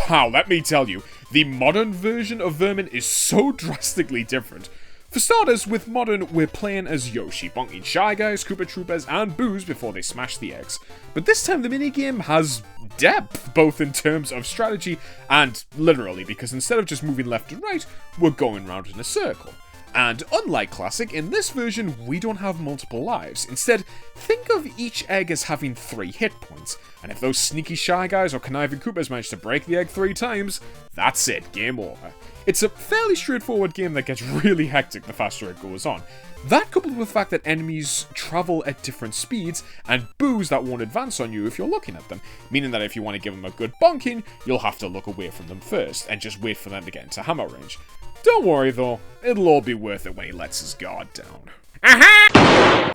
wow, let me tell you, the modern version of Vermin is so drastically different. For starters, with Modern, we're playing as Yoshi, bonking Shy Guys, Koopa Troopers, and Boos before they smash the eggs. But this time the minigame has depth, both in terms of strategy and literally, because instead of just moving left and right, we're going round in a circle. And unlike Classic, in this version, we don't have multiple lives. Instead, think of each egg as having 3 hit points. And if those sneaky Shy Guys or conniving Koopas manage to break the egg 3 times, that's it, game over. It's a fairly straightforward game that gets really hectic the faster it goes on. That coupled with the fact that enemies travel at different speeds, and Boos that won't advance on you if you're looking at them, meaning that if you want to give them a good bonking, you'll have to look away from them first, and just wait for them to get into hammer range. Don't worry though, it'll all be worth it when he lets his guard down. Aha!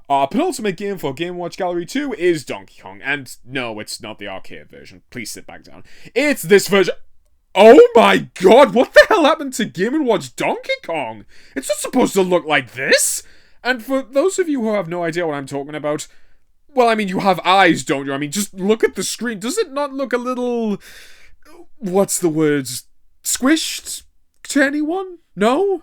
Our penultimate game for Game & Watch Gallery 2 is Donkey Kong, and no, it's not the arcade version. Please sit back down. It's this version. Oh my god, what the hell happened to Game & Watch Donkey Kong? It's not supposed to look like this! And for those of you who have no idea what I'm talking about, well, I mean, you have eyes, don't you? I mean, just look at the screen. Does it not look a little... what's the word? Squished to anyone? No?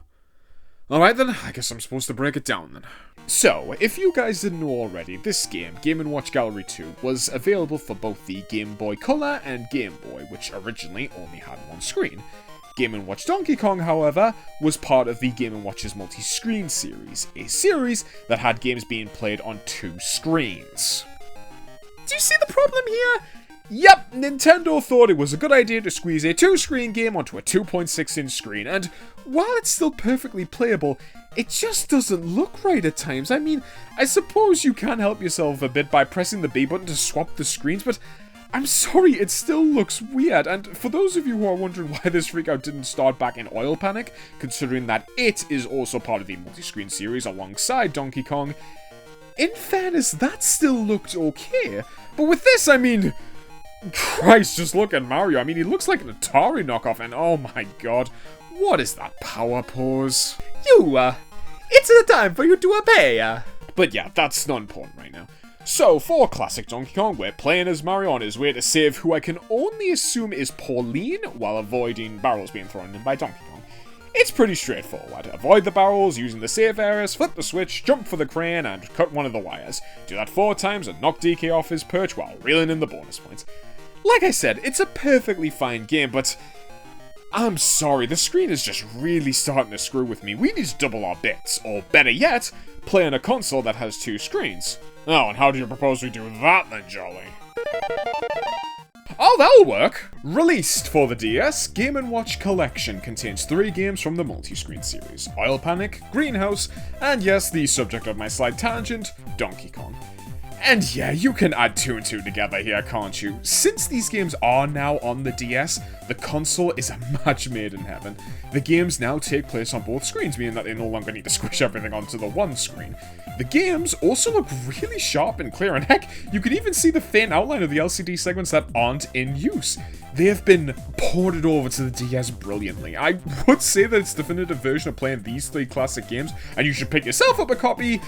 Alright then, I guess I'm supposed to break it down then. So, if you guys didn't know already, this game, Game & Watch Gallery 2, was available for both the Game Boy Color and Game Boy, which originally only had one screen. Game & Watch Donkey Kong, however, was part of the Game & Watch's multi-screen series, a series that had games being played on 2 screens. Do you see the problem here? Yep, Nintendo thought it was a good idea to squeeze a 2-screen game onto a 2.6-inch screen, and while it's still perfectly playable, it just doesn't look right at times. I mean, I suppose you can help yourself a bit by pressing the B button to swap the screens, but I'm sorry, it still looks weird. And for those of you who are wondering why this freakout didn't start back in Oil Panic, considering that it is also part of the multi-screen series alongside Donkey Kong, in fairness, that still looked okay. But with this, I mean... Christ, just look at Mario. I mean, he looks like an Atari knockoff, and oh my god, what is that power pose? It's the time for you to obey, But yeah, that's not important right now. So, for classic Donkey Kong, we're playing as Mario on his way to save who I can only assume is Pauline, while avoiding barrels being thrown in by Donkey Kong. It's pretty straightforward. Avoid the barrels using the save areas, flip the switch, jump for the crane, and cut one of the wires. Do that 4 times and knock DK off his perch while reeling in the bonus points. Like I said, it's a perfectly fine game, but I'm sorry, the screen is just really starting to screw with me. We need to double our bits, or better yet, play on a console that has 2 screens. Oh, and how do you propose we do that then, Jolly? Oh, that'll work! Released for the DS, Game & Watch Collection contains 3 games from the multi-screen series. Oil Panic, Greenhouse, and yes, the subject of my slight tangent, Donkey Kong. And yeah, you can add 2 and 2 together here, can't you? Since these games are now on the DS, the console is a match made in heaven. The games now take place on both screens, meaning that they no longer need to squish everything onto the one screen. The games also look really sharp and clear, and heck, you can even see the faint outline of the LCD segments that aren't in use. They have been ported over to the DS brilliantly. I would say that it's the definitive version of playing these 3 classic games, and you should pick yourself up a copy.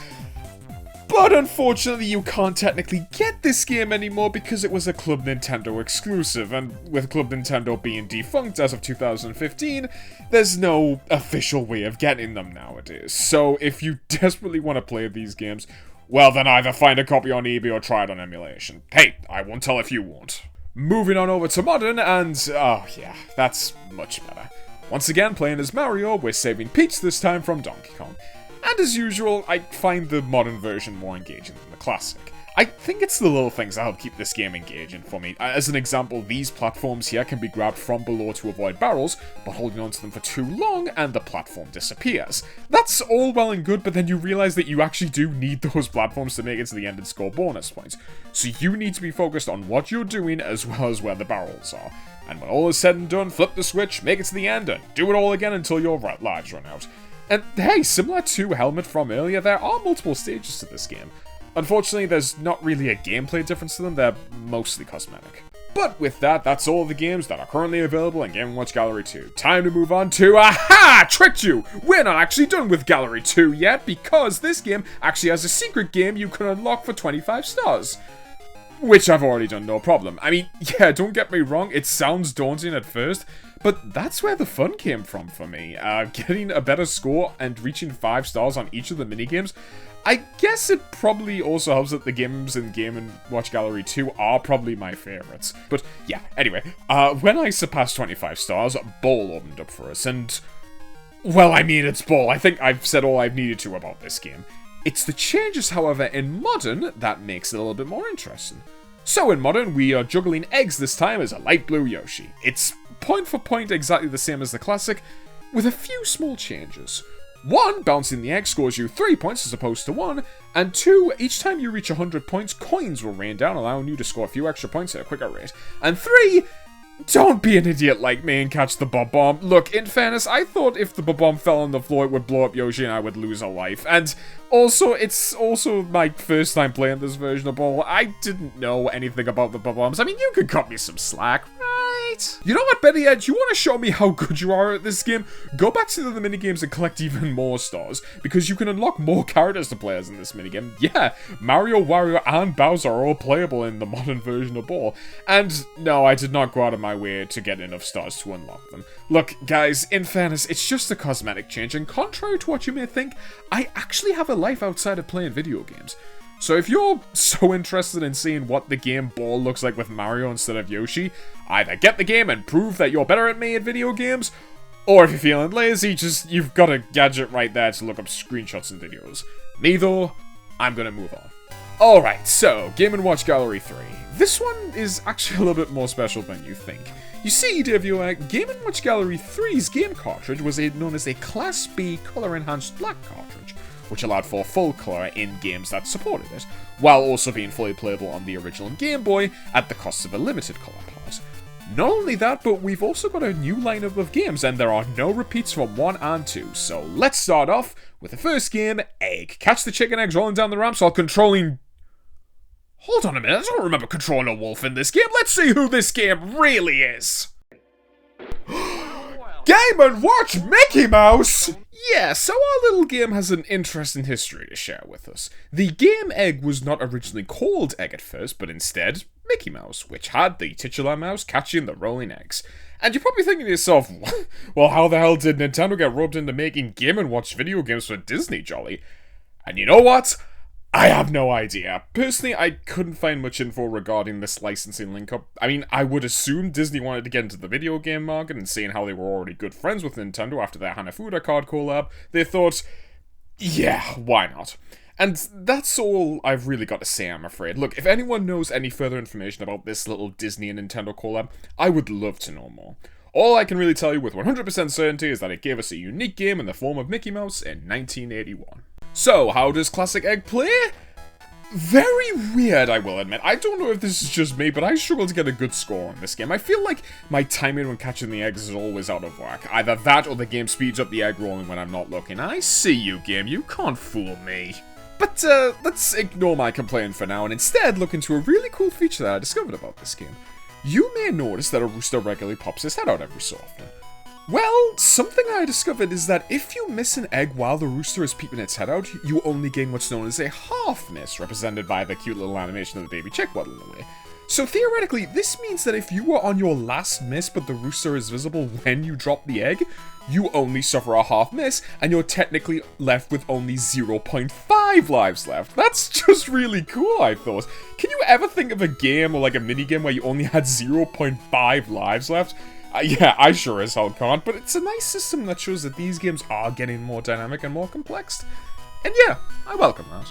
But unfortunately, you can't technically get this game anymore because it was a Club Nintendo exclusive, and with Club Nintendo being defunct as of 2015, there's no official way of getting them nowadays. So if you desperately want to play these games, well then either find a copy on eBay or try it on emulation. Hey, I won't tell if you won't. Moving on over to Modern, and oh yeah, that's much better. Once again, playing as Mario, we're saving Peach this time from Donkey Kong. And as usual, I find the modern version more engaging than the classic. I think it's the little things that help keep this game engaging for me. As an example, these platforms here can be grabbed from below to avoid barrels, but holding onto them for too long and the platform disappears. That's all well and good, but then you realize that you actually do need those platforms to make it to the end and score bonus points. So you need to be focused on what you're doing as well as where the barrels are. And when all is said and done, flip the switch, make it to the end, and do it all again until your lives run out. And hey, similar to Helmet from earlier, there are multiple stages to this game. Unfortunately, there's not really a gameplay difference to them, they're mostly cosmetic. But with that, that's all the games that are currently available in Game & Watch Gallery 2. Time to move on to, aha! Tricked you! We're not actually done with Gallery 2 yet, because this game actually has a secret game you can unlock for 25 stars. Which I've already done, no problem. I mean, yeah, don't get me wrong, it sounds daunting at first, but that's where the fun came from for me. Getting a better score and reaching 5 stars on each of the minigames. I guess it probably also helps that the games in Game & Watch Gallery 2 are probably my favourites. But yeah, anyway, when I surpassed 25 stars, Bowl opened up for us, and well, I mean, it's Bowl. I think I've said all I've needed to about this game. It's the changes, however, in Modern that makes it a little bit more interesting. So in Modern, we are juggling eggs this time as a light blue Yoshi. It's point for point exactly the same as the classic, with a few small changes. 1, bouncing the egg scores you 3 points as opposed to 1, and 2, each time you reach 100 points, coins will rain down, allowing you to score a few extra points at a quicker rate. And 3, don't be an idiot like me and catch the Bob-Bomb. Look, in fairness, I thought if the Bob-Bomb fell on the floor, it would blow up Yoshi and I would lose a life. And also, it's also my first time playing this version of Bowl. I didn't know anything about the Bob-Bombs. I mean, you could cut me some slack, right? You know what, Betty Edge? You want to show me how good you are at this game? Go back to the minigames and collect even more stars, because you can unlock more characters to play as in this minigame. Yeah, Mario, Wario, and Bowser are all playable in the modern version of Bowl. And no, I did not go out of my way to get enough stars to unlock them. Look, guys, in fairness, it's just a cosmetic change, and contrary to what you may think, I actually have a life outside of playing video games. So if you're so interested in seeing what the game Bowl looks like with Mario instead of Yoshi, either get the game and prove that you're better at me at video games, or if you're feeling lazy, you've got a gadget right there to look up screenshots and videos. Me though, I'm gonna move on. Alright, so, Game & Watch Gallery 3. This one is actually a little bit more special than you think. You see, dear viewer, Game & Watch Gallery 3's game cartridge was known as a Class B color-enhanced black cartridge, which allowed for full color in games that supported it, while also being fully playable on the original Game Boy at the cost of a limited color part. Not only that, but we've also got a new lineup of games, and there are no repeats from 1 and 2, so let's start off with the first game, Egg. Catch the chicken eggs rolling down the ramps while controlling... Hold on a minute, I don't remember controlling a wolf in this game. Let's see who this game really is. Game & Watch Mickey Mouse! Yeah, so our little game has an interesting history to share with us. The game Egg was not originally called Egg at first, but instead Mickey Mouse, which had the titular mouse catching the rolling eggs. And you're probably thinking to yourself, well, how the hell did Nintendo get roped into making Game & Watch video games for Disney, Jolly? And you know what? I have no idea. Personally, I couldn't find much info regarding this licensing link-up. I mean, I would assume Disney wanted to get into the video game market, and seeing how they were already good friends with Nintendo after their Hanafuda card collab, they thought, yeah, why not? And that's all I've really got to say, I'm afraid. Look, if anyone knows any further information about this little Disney and Nintendo collab, I would love to know more. All I can really tell you with 100% certainty is that it gave us a unique game in the form of Mickey Mouse in 1981. So, how does Classic Egg play? Very weird, I will admit. I don't know if this is just me, but I struggle to get a good score on this game. I feel like my timing when catching the eggs is always out of whack. Either that or the game speeds up the egg rolling when I'm not looking. I see you, game. You can't fool me. But, let's ignore my complaint for now and instead look into a really cool feature that I discovered about this game. You may notice that a rooster regularly pops his head out every so often. Well, something I discovered is that if you miss an egg while the rooster is peeping its head out, you only gain what's known as a half miss, represented by the cute little animation of the baby chick waddling away. So theoretically, this means that if you were on your last miss but the rooster is visible when you drop the egg, you only suffer a half miss, and you're technically left with only 0.5 lives left. That's just really cool, I thought. Can you ever think of a game or like a minigame where you only had 0.5 lives left? Yeah, I sure as hell can't, but it's a nice system that shows that these games are getting more dynamic and more complex. And yeah, I welcome that.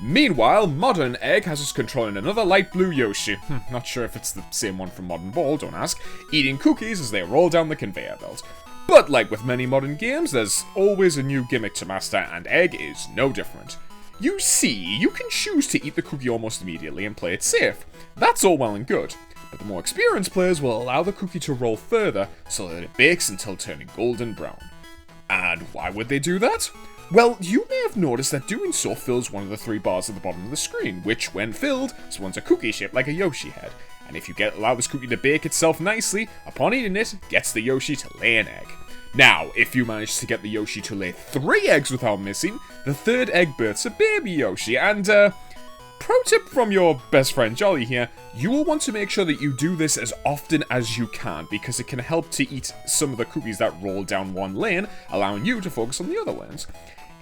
Meanwhile, Modern Egg has us controlling another light blue Yoshi. Not sure if it's the same one from Modern Ball, don't ask. Eating cookies as they roll down the conveyor belt. But like with many modern games, there's always a new gimmick to master, and Egg is no different. You see, you can choose to eat the cookie almost immediately and play it safe. That's all well and good. But the more experienced players will allow the cookie to roll further so that it bakes until turning golden brown. And why would they do that? Well, you may have noticed that doing so fills one of the 3 bars at the bottom of the screen, which, when filled, spawns a cookie shaped like a Yoshi head. And if you allow this cookie to bake itself nicely, upon eating it, gets the Yoshi to lay an egg. Now, if you manage to get the Yoshi to lay 3 eggs without missing, the 3rd egg births a baby Yoshi, and, pro tip from your best friend Jolly here, you will want to make sure that you do this as often as you can, because it can help to eat some of the cookies that roll down one lane, allowing you to focus on the other lanes.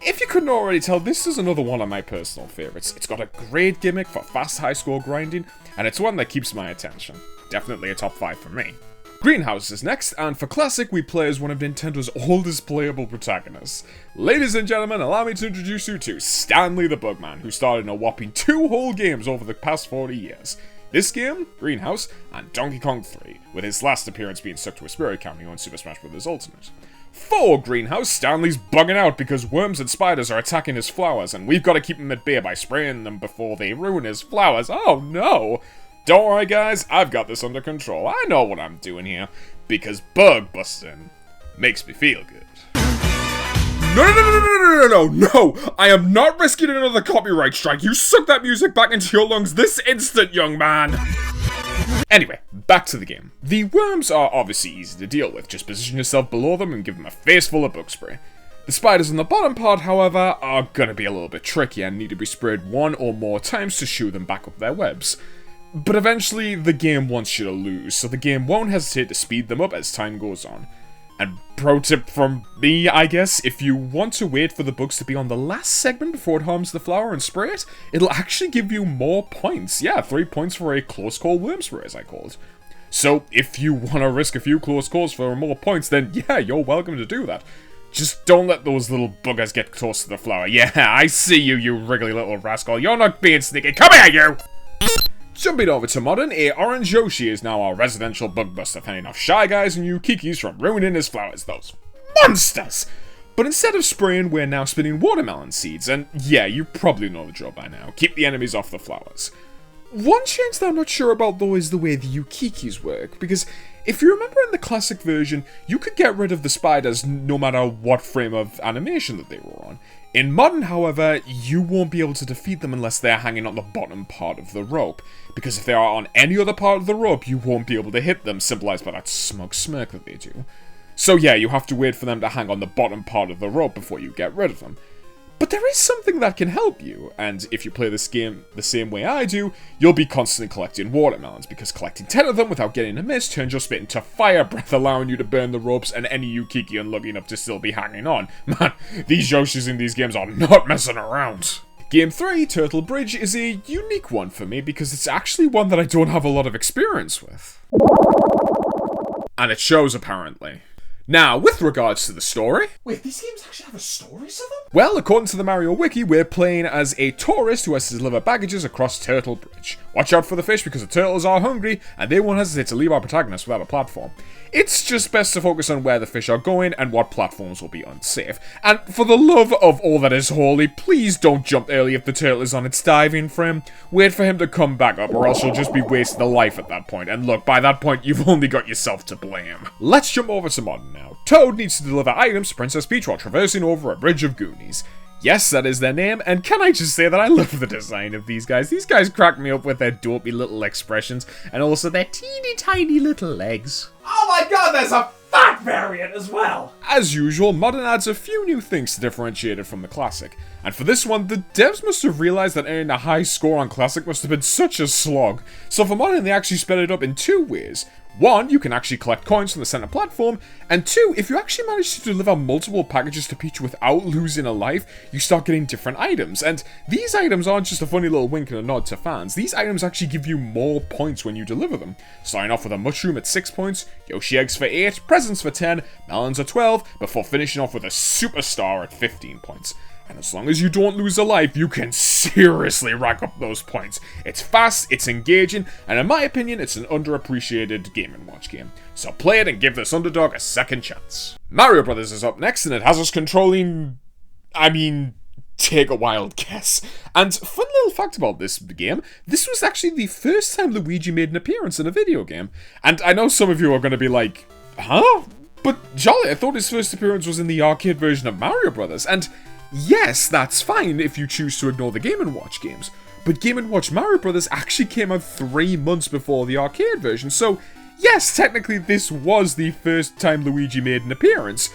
If you couldn't already tell, this is another one of my personal favourites. It's got a great gimmick for fast high score grinding, and it's one that keeps my attention. Definitely a top 5 for me. Greenhouse is next, and for Classic, we play as one of Nintendo's oldest playable protagonists. Ladies and gentlemen, allow me to introduce you to Stanley the Bugman, who starred in a whopping 2 whole games over the past 40 years. This game, Greenhouse, and Donkey Kong 3, with his last appearance being stuck to a spirit cameo in Super Smash Bros. Ultimate. For Greenhouse, Stanley's bugging out because worms and spiders are attacking his flowers, and we've got to keep them at bay by spraying them before they ruin his flowers. Oh no! Don't worry guys, I've got this under control. I know what I'm doing here, because bug busting makes me feel good. No! I am not risking another copyright strike. You suck that music back into your lungs this instant, young man! Anyway, back to the game. The worms are obviously easy to deal with. Just position yourself below them and give them a face full of bug spray. The spiders on the bottom part, however, are gonna be a little bit tricky and need to be sprayed 1 or more times to shoo them back up their webs. But eventually, the game wants you to lose, so the game won't hesitate to speed them up as time goes on. And pro tip from me, I guess, if you want to wait for the bugs to be on the last segment before it harms the flower and spray it, it'll actually give you more points. Yeah, 3 points for a close call worm spray, as I call it. So, if you want to risk a few close calls for more points, then yeah, you're welcome to do that. Just don't let those little buggers get close to the flower. Yeah, I see you, you wriggly little rascal. You're not being sneaky. Come here, you! Jumping over to Modern, a orange Yoshi is now our residential bug buster, fending off Shy Guys and Yukikis from ruining his flowers. Those monsters! But instead of spraying, we're now spinning watermelon seeds, and yeah, you probably know the drill by now. Keep the enemies off the flowers. One change that I'm not sure about though is the way the Yukikis work, because if you remember in the classic version, you could get rid of the spiders no matter what frame of animation that they were on. In Modern, however, you won't be able to defeat them unless they're hanging on the bottom part of the rope, because if they are on any other part of the rope, you won't be able to hit them, symbolized by that smug smirk that they do. So yeah, you have to wait for them to hang on the bottom part of the rope before you get rid of them. But there is something that can help you, and if you play this game the same way I do, you'll be constantly collecting watermelons, because collecting 10 of them without getting a miss turns your spit into fire breath, allowing you to burn the ropes and any Yukiki unlucky enough to still be hanging on. Man, these Yoshis in these games are not messing around. Game 3, Turtle Bridge, is a unique one for me because it's actually one that I don't have a lot of experience with. And it shows, apparently. Now, with regards to the story... Wait, these games actually have a story to them? Well, according to the Mario Wiki, we're playing as a tourist who has to deliver baggages across Turtle Bridge. Watch out for the fish because the turtles are hungry, and they won't hesitate to leave our protagonist without a platform. It's just best to focus on where the fish are going and what platforms will be unsafe. And for the love of all that is holy, please don't jump early if the turtle is on its diving frame. Wait for him to come back up, or else you'll just be wasting a life at that point. And look, by that point, you've only got yourself to blame. Let's jump over to Modern now. Toad needs to deliver items to Princess Peach while traversing over a bridge of Goonies. Yes, that is their name, and can I just say that I love the design of these guys. These guys crack me up with their dopey little expressions, and also their teeny tiny little legs. Oh my god, there's a that variant as well! As usual, Modern adds a few new things to differentiate it from the Classic. And for this one, the devs must have realised that earning a high score on Classic must have been such a slog. So for Modern, they actually sped it up in two ways. One, you can actually collect coins from the center platform, and two, if you actually manage to deliver multiple packages to Peach without losing a life, you start getting different items. And these items aren't just a funny little wink and a nod to fans, these items actually give you more points when you deliver them. Starting off with a mushroom at 6 points, Yoshi eggs for 8, presents for 10, melons at 12, before finishing off with a superstar at 15 points. And as long as you don't lose a life, you can seriously rack up those points. It's fast, it's engaging, and in my opinion, it's an underappreciated Game & Watch game. So play it and give this underdog a second chance. Mario Brothers is up next, and it has us controlling... take a wild guess. And fun little fact about this game, this was actually the first time Luigi made an appearance in a video game. And I know some of you are going to be like, huh? But jolly, I thought his first appearance was in the arcade version of Mario Brothers, and... yes, that's fine if you choose to ignore the Game & Watch games, but Game & Watch Mario Brothers actually came out 3 months before the arcade version, so yes, technically this was the first time Luigi made an appearance.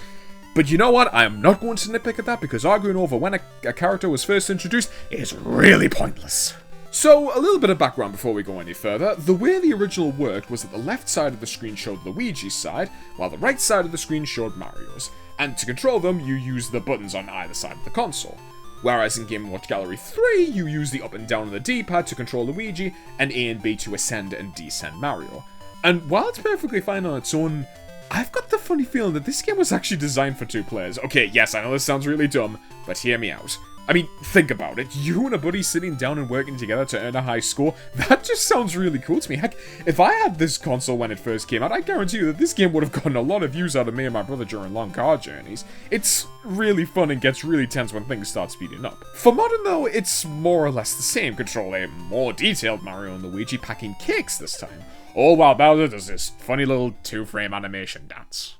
But you know what, I am not going to nitpick at that because arguing over when a character was first introduced is really pointless. So, a little bit of background before we go any further. The way the original worked was that the left side of the screen showed Luigi's side, while the right side of the screen showed Mario's. And to control them, you use the buttons on either side of the console. Whereas in Game & Watch Gallery 3, you use the up and down on the D-pad to control Luigi, and A and B to ascend and descend Mario. And while it's perfectly fine on its own, I've got the funny feeling that this game was actually designed for 2 players. Okay, yes, I know this sounds really dumb, but hear me out. I mean, think about it. You and a buddy sitting down and working together to earn a high score, that just sounds really cool to me. Heck, if I had this console when it first came out, I guarantee you that this game would have gotten a lot of views out of me and my brother during long car journeys. It's really fun and gets really tense when things start speeding up. For Modern though, it's more or less the same. Control a more detailed Mario and Luigi packing cakes this time. All while Bowser does this funny little 2-frame animation dance.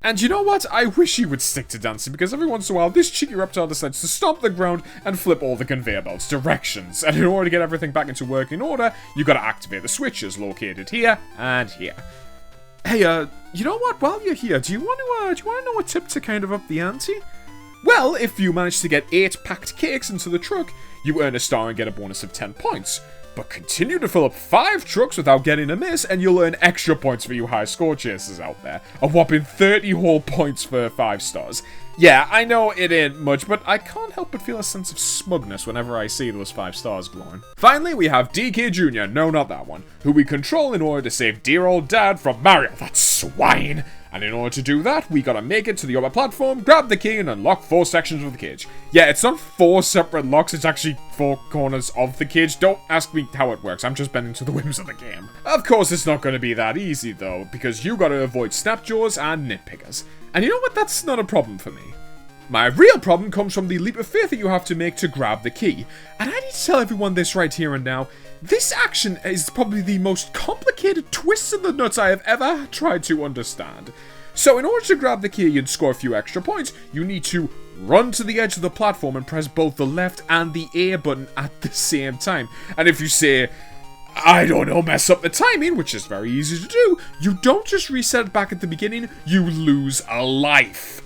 And you know what? I wish he would stick to dancing, because every once in a while, this cheeky reptile decides to stomp the ground and flip all the conveyor belts directions. And in order to get everything back into working order, you gotta activate the switches located here and here. Hey, you know what? While you're here, do you want to know a tip to kind of up the ante? Well, if you manage to get 8 packed cakes into the truck, you earn a star and get a bonus of 10 points. But continue to fill up 5 trucks without getting a miss, and you'll earn extra points for you high score chasers out there. A whopping 30 whole points for 5 stars. Yeah, I know it ain't much, but I can't help but feel a sense of smugness whenever I see those 5 stars glowing. Finally, we have DK Jr., no not that one, who we control in order to save dear old dad from Mario, that swine! And in order to do that, we gotta make it to the upper platform, grab the key, and unlock 4 sections of the cage. Yeah, it's not 4 separate locks, it's actually 4 corners of the cage. Don't ask me how it works, I'm just bending to the whims of the game. Of course, it's not gonna be that easy, though, because you gotta avoid snapjaws and nitpickers. And you know what? That's not a problem for me. My real problem comes from the leap of faith that you have to make to grab the key. And I need to tell everyone this right here and now. This action is probably the most complicated twist in the nuts I have ever tried to understand. So in order to grab the key and score a few extra points, you need to run to the edge of the platform and press both the left and the A button at the same time. And if you say, I don't know, mess up the timing, which is very easy to do, you don't just reset it back at the beginning, you lose a life.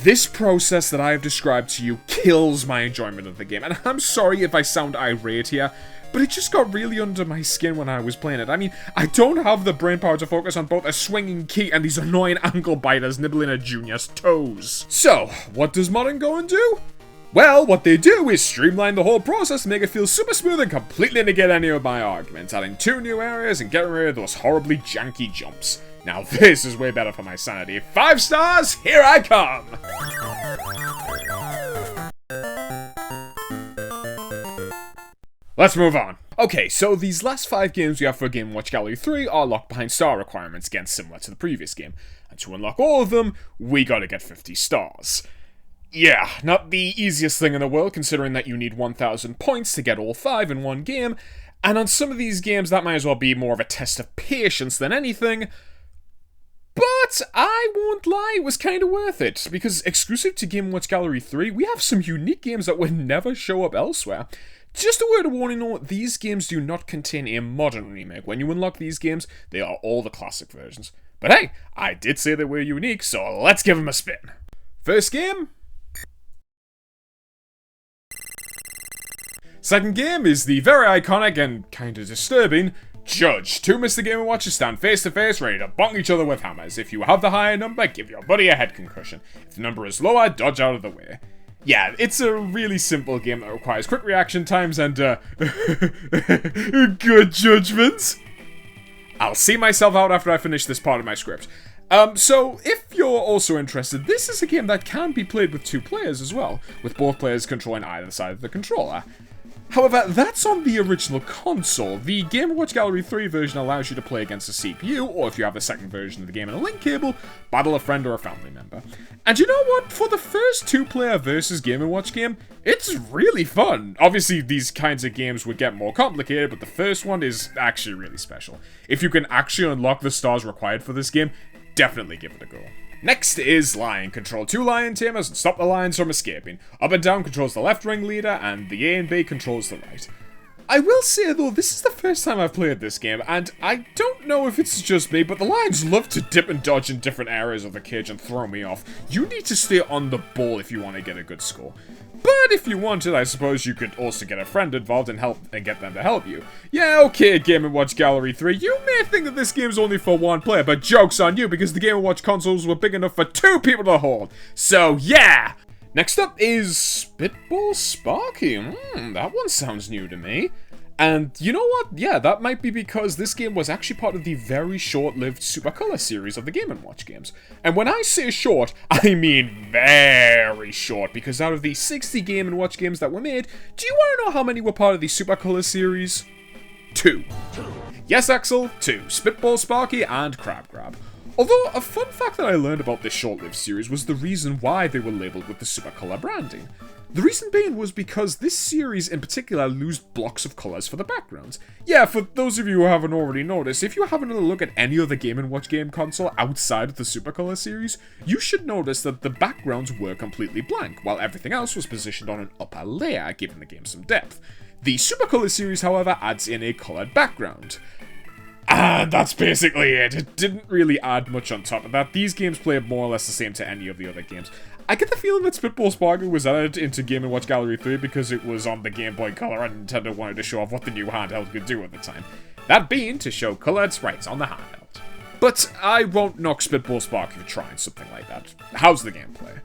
This process that I have described to you kills my enjoyment of the game, and I'm sorry if I sound irate here, but it just got really under my skin when I was playing it. I mean, I don't have the brain power to focus on both a swinging key and these annoying ankle biters nibbling at Junior's toes. So, what does Modern go and do? Well, what they do is streamline the whole process to make it feel super smooth and completely negate any of my arguments, adding 2 new areas and getting rid of those horribly janky jumps. Now this is way better for my sanity. 5 stars, here I come! Let's move on. Okay, so these last 5 games we have for Game & Watch Gallery 3 are locked behind star requirements, again similar to the previous game. And to unlock all of them, we gotta get 50 stars. Yeah, not the easiest thing in the world, considering that you need 1,000 points to get all 5 in one game, and on some of these games that might as well be more of a test of patience than anything. But I won't lie, it was kind of worth it, because exclusive to Game & Watch Gallery 3, we have some unique games that would never show up elsewhere. Just a word of warning though, these games do not contain a modern remake. When you unlock these games, they are all the classic versions. But hey, I did say they were unique, so let's give them a spin. First game. Second game is the very iconic and kinda disturbing Judge. Two Mr. Game & Watchers stand face to face, ready to bonk each other with hammers. If you have the higher number, give your buddy a head concussion. If the number is lower, dodge out of the way. Yeah, it's a really simple game that requires quick reaction times and, good judgments. I'll see myself out after I finish this part of my script. So, if you're also interested, this is a game that can be played with 2 players as well, with both players controlling either side of the controller. However, that's on the original console. The Game & Watch Gallery 3 version allows you to play against a CPU, or if you have the second version of the game in a link cable, battle a friend or a family member. And you know what? For the first 2-player versus Game & Watch game, it's really fun. Obviously, these kinds of games would get more complicated, but the first one is actually really special. If you can actually unlock the stars required for this game, definitely give it a go. Next is Lion. Control 2 lion tamers and stop the lions from escaping. Up and down controls the left ringleader, and the A and B controls the right. I will say though, this is the first time I've played this game, and I don't know if it's just me, but the lions love to dip and dodge in different areas of the cage and throw me off. You need to stay on the ball if you want to get a good score. But if you wanted, I suppose you could also get a friend involved and get them to help you. Yeah, okay, Game & Watch Gallery 3, you may think that this game's only for 1 player, but joke's on you because the Game & Watch consoles were big enough for 2 people to hold. So, yeah! Next up is Spitball Sparky. That one sounds new to me. And you know what? Yeah, that might be because this game was actually part of the very short-lived Super Color series of the Game & Watch games. And when I say short, I mean very short, because out of the 60 Game & Watch games that were made, do you want to know how many were part of the Super Color series? 2. Yes, Axel, 2. Spitball Sparky and Crab Grab. Although, a fun fact that I learned about this short-lived series was the reason why they were labelled with the Super Color branding. The reason being was because this series in particular used blocks of colours for the backgrounds. Yeah, for those of you who haven't already noticed, if you have another look at any other Game & Watch game console outside of the Super Color series, you should notice that the backgrounds were completely blank, while everything else was positioned on an upper layer, giving the game some depth. The Super Color series, however, adds in a coloured background. And that's basically it. It didn't really add much on top of that. These games play more or less the same to any of the other games. I get the feeling that Spitball Sparky was added into Game & Watch Gallery 3 because it was on the Game Boy Color and Nintendo wanted to show off what the new handheld could do at the time. That being to show coloured sprites on the handheld. But I won't knock Spitball Sparky for trying something like that. How's the gameplay?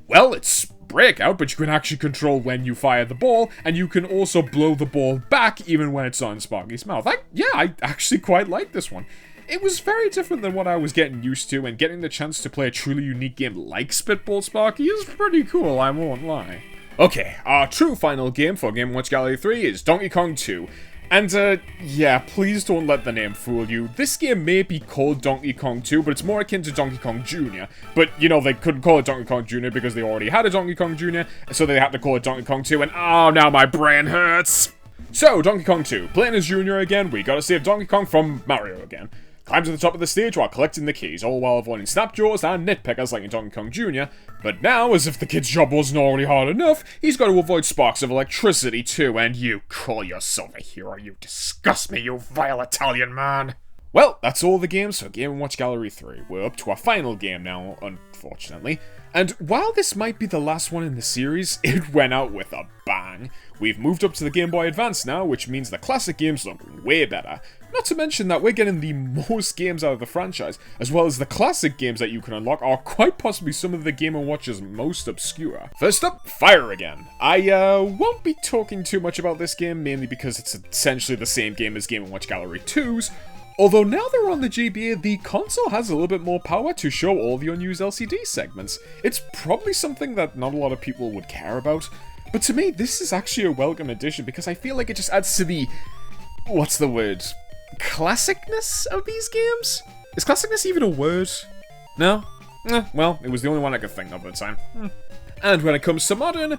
Well, it's Breakout, but you can actually control when you fire the ball, and you can also blow the ball back even when it's on Sparky's mouth. I actually quite like this one. It was very different than what I was getting used to, and getting the chance to play a truly unique game like Spitball Sparky is pretty cool, I won't lie. Okay, our true final game for Game & Watch Gallery 3 is Donkey Kong 2. And, yeah, please don't let the name fool you. This game may be called Donkey Kong 2, but it's more akin to Donkey Kong Jr. But, you know, they couldn't call it Donkey Kong Jr. because they already had a Donkey Kong Jr., so they had to call it Donkey Kong 2, and oh, now my brain hurts! So, Donkey Kong 2. Playing as Jr. again, we gotta save Donkey Kong from Mario again. Climb to the top of the stage while collecting the keys, all while avoiding snapjaws and nitpickers like in Donkey Kong Jr. But now, as if the kid's job wasn't already hard enough, he's got to avoid sparks of electricity too, and you call yourself a hero, you disgust me, you vile Italian man! Well, that's all the games for Game & Watch Gallery 3. We're up to our final game now, unfortunately. And while this might be the last one in the series, it went out with a bang. We've moved up to the Game Boy Advance now, which means the classic games look way better. Not to mention that we're getting the most games out of the franchise, as well as the classic games that you can unlock are quite possibly some of the Game & Watch's most obscure. First up, Fire Again. I won't be talking too much about this game, mainly because it's essentially the same game as Game & Watch Gallery 2's, although now they're on the GBA, the console has a little bit more power to show all the unused LCD segments. It's probably something that not a lot of people would care about, but to me, this is actually a welcome addition because I feel like it just adds to the... what's the word? Classicness of these games? Is classicness even a word? No? Well, it was the only one I could think of at the time. And when it comes to modern,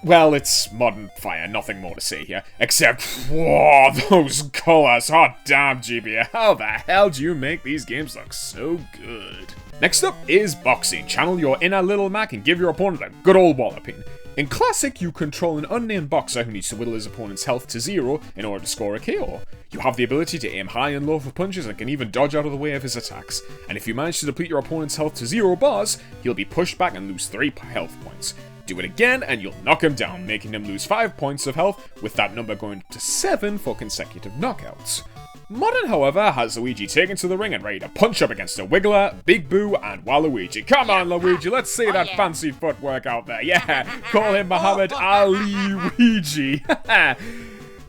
well, it's modern fire, nothing more to say here. Except, whoa, those colors, hot damn GBA, how the hell do you make these games look so good? Next up is boxing. Channel your inner little Mac and give your opponent a good old walloping. In Classic, you control an unnamed boxer who needs to whittle his opponent's health to 0 in order to score a KO. You have the ability to aim high and low for punches and can even dodge out of the way of his attacks. And if you manage to deplete your opponent's health to 0 bars, he'll be pushed back and lose 3 health points. Do it again and you'll knock him down, making him lose 5 points of health, with that number going up to 7 for consecutive knockouts. Modern, however, has Luigi taken to the ring and ready to punch up against a Wiggler, Big Boo, and Waluigi. Come on, Luigi, let's see that fancy footwork out there. Yeah, call him Muhammad Ali Luigi.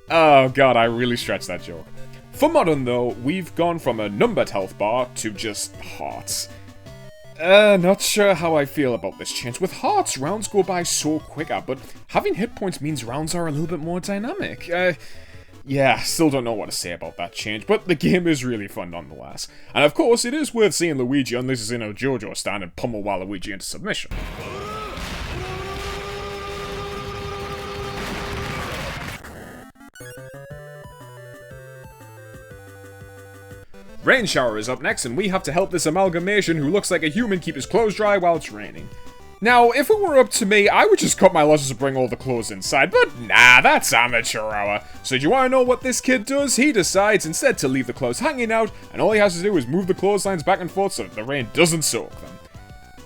Oh god, I really stretched that joke. For Modern, though, we've gone from a numbered health bar to just hearts. Not sure how I feel about this change. With hearts, rounds go by so quicker, but having hit points means rounds are a little bit more dynamic. Yeah, still don't know what to say about that change, but the game is really fun nonetheless. And of course, it is worth seeing Luigi unless he's in a JoJo stand and pummel Waluigi into submission. Rain Shower is up next, and we have to help this amalgamation who looks like a human keep his clothes dry while it's raining. Now, if it were up to me, I would just cut my losses and bring all the clothes inside, but nah, that's amateur hour. So do you want to know what this kid does? He decides instead to leave the clothes hanging out, and all he has to do is move the clotheslines back and forth so that the rain doesn't soak them.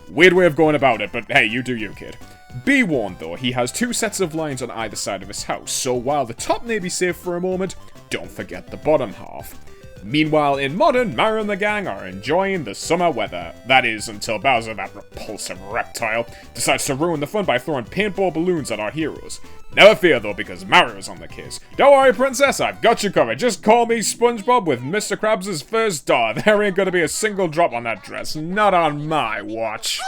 Weird way of going about it, but hey, you do you, kid. Be warned though, he has 2 sets of lines on either side of his house, so while the top may be safe for a moment, don't forget the bottom half. Meanwhile, in Modern, Mario and the gang are enjoying the summer weather. That is, until Bowser, that repulsive reptile, decides to ruin the fun by throwing paintball balloons at our heroes. Never fear though, because Mario's on the case. Don't worry, princess, I've got you covered. Just call me SpongeBob with Mr. Krabs' first star. There ain't gonna be a single drop on that dress. Not on my watch.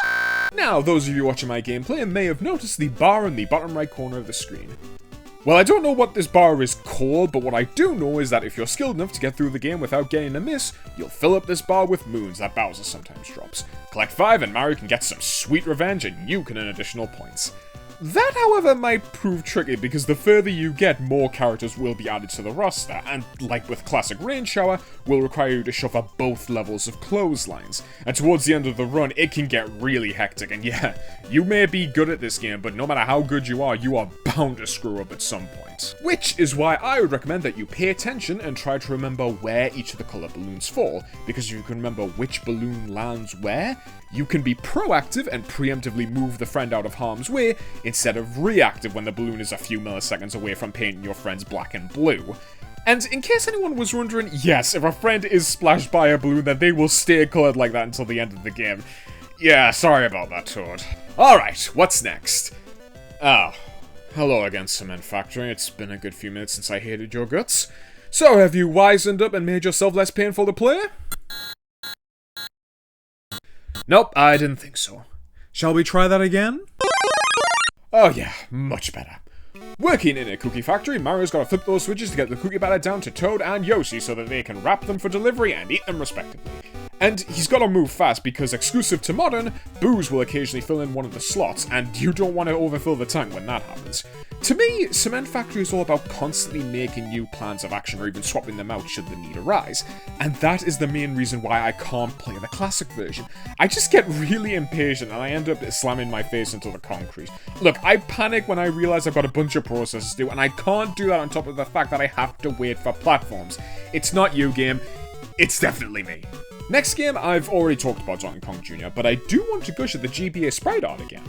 Now, those of you watching my gameplay may have noticed the bar in the bottom right corner of the screen. Well, I don't know what this bar is called, but what I do know is that if you're skilled enough to get through the game without getting a miss, you'll fill up this bar with moons that Bowser sometimes drops. Collect 5 and Mario can get some sweet revenge and you can earn additional points. That, however, might prove tricky because the further you get, more characters will be added to the roster, and like with Classic Rain Shower, will require you to shuffle both levels of clotheslines. And towards the end of the run, it can get really hectic, and yeah, you may be good at this game, but no matter how good you are bound to screw up at some point. Which is why I would recommend that you pay attention and try to remember where each of the colour balloons fall, because if you can remember which balloon lands where, you can be proactive and preemptively move the friend out of harm's way, instead of reactive when the balloon is a few milliseconds away from painting your friends black and blue. And in case anyone was wondering, yes, if a friend is splashed by a balloon, then they will stay coloured like that until the end of the game. Yeah, sorry about that, Toad. Alright, what's next? Oh, hello again, Cement Factory. It's been a good few minutes since I hated your guts. So, have you wisened up and made yourself less painful to play? Nope, I didn't think so. Shall we try that again? Oh yeah, much better. Working in a cookie factory, Mario's gotta flip those switches to get the cookie batter down to Toad and Yoshi so that they can wrap them for delivery and eat them respectively. And he's gotta move fast because exclusive to Modern, booze will occasionally fill in one of the slots, and you don't want to overfill the tank when that happens. To me, Cement Factory is all about constantly making new plans of action or even swapping them out should the need arise. And that is the main reason why I can't play the classic version. I just get really impatient and I end up slamming my face into the concrete. Look, I panic when I realize I've got a bunch of processes to do, and I can't do that on top of the fact that I have to wait for platforms. It's not you, game. It's definitely me. Next game, I've already talked about Donkey Kong Jr., but I do want to gush at the GBA sprite art again.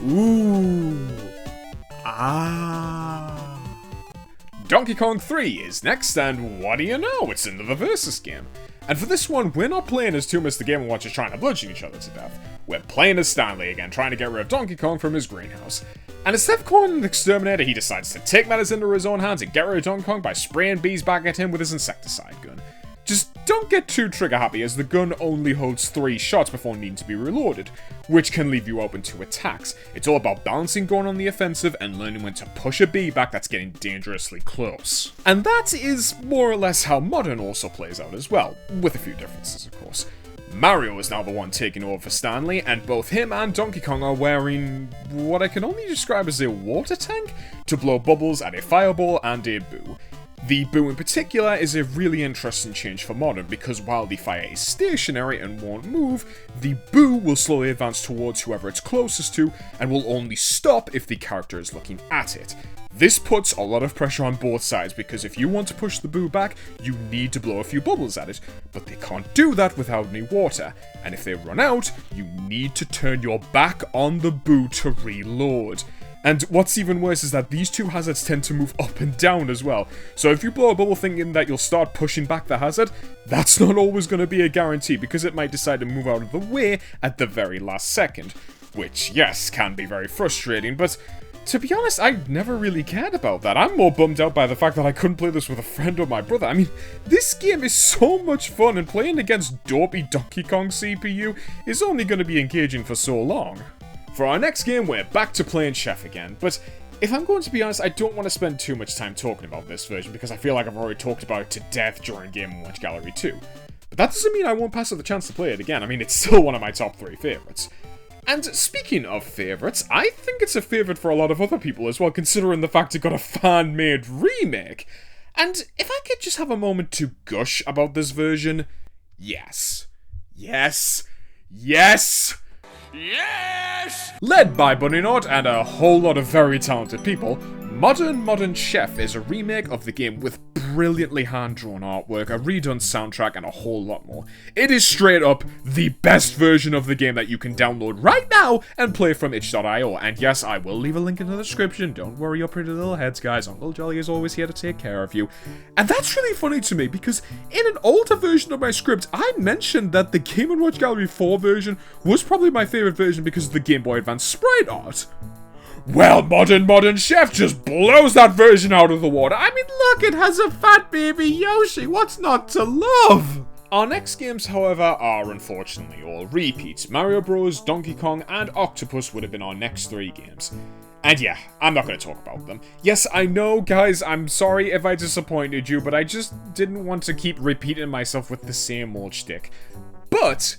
Ooh. Ah. Donkey Kong 3 is next, and what do you know? It's another versus game. And for this one, we're not playing as two Mr. Game & Watchers trying to bludgeon each other to death. We're playing as Stanley again, trying to get rid of Donkey Kong from his greenhouse. And instead of calling an exterminator, he decides to take matters into his own hands and get rid of Donkey Kong by spraying bees back at him with his insecticide gun. Just don't get too trigger happy, as the gun only holds 3 shots before needing to be reloaded, which can leave you open to attacks. It's all about balancing going on the offensive and learning when to push a bee back that's getting dangerously close. And that is more or less how Modern also plays out as well, with a few differences of course. Mario is now the one taking over for Stanley, and both him and Donkey Kong are wearing what I can only describe as a water tank to blow bubbles at a fireball and a boo. The boo in particular is a really interesting change for modern because while the fire is stationary and won't move, the boo will slowly advance towards whoever it's closest to and will only stop if the character is looking at it. This puts a lot of pressure on both sides because if you want to push the boo back, you need to blow a few bubbles at it, but they can't do that without any water, and if they run out, you need to turn your back on the boo to reload. And what's even worse is that these two hazards tend to move up and down as well. So if you blow a bubble thinking that you'll start pushing back the hazard, that's not always going to be a guarantee because it might decide to move out of the way at the very last second. Which, yes, can be very frustrating, but to be honest, I never really cared about that. I'm more bummed out by the fact that I couldn't play this with a friend or my brother. I mean, this game is so much fun and playing against dopey Donkey Kong CPU is only going to be engaging for so long. For our next game, we're back to playing Chef again, but if I'm going to be honest, I don't want to spend too much time talking about this version because I feel like I've already talked about it to death during Game & Watch Gallery 2. But that doesn't mean I won't pass up the chance to play it again. I mean, it's still one of my top 3 favourites. And speaking of favourites, I think it's a favourite for a lot of other people as well, considering the fact it got a fan-made remake. And if I could just have a moment to gush about this version, yes. Yes. Yes! Yes! Led by Bunny Nod and a whole lot of very talented people, Modern Chef is a remake of the game with brilliantly hand-drawn artwork, a redone soundtrack, and a whole lot more. It is straight up the best version of the game that you can download right now and play from itch.io. And yes, I will leave a link in the description. Don't worry your pretty little heads, guys. Uncle Jolly is always here to take care of you. And that's really funny to me because in an older version of my script, I mentioned that the Game & Watch Gallery 4 version was probably my favorite version because of the Game Boy Advance sprite art. Well, Modern Chef just blows that version out of the water. I mean, look, it has a fat baby Yoshi. What's not to love? Our next games, however, are unfortunately all repeats. Mario Bros, Donkey Kong, and Octopus would have been our next 3 games. And yeah, I'm not going to talk about them. Yes, I know, guys, I'm sorry if I disappointed you, but I just didn't want to keep repeating myself with the same old shtick. But,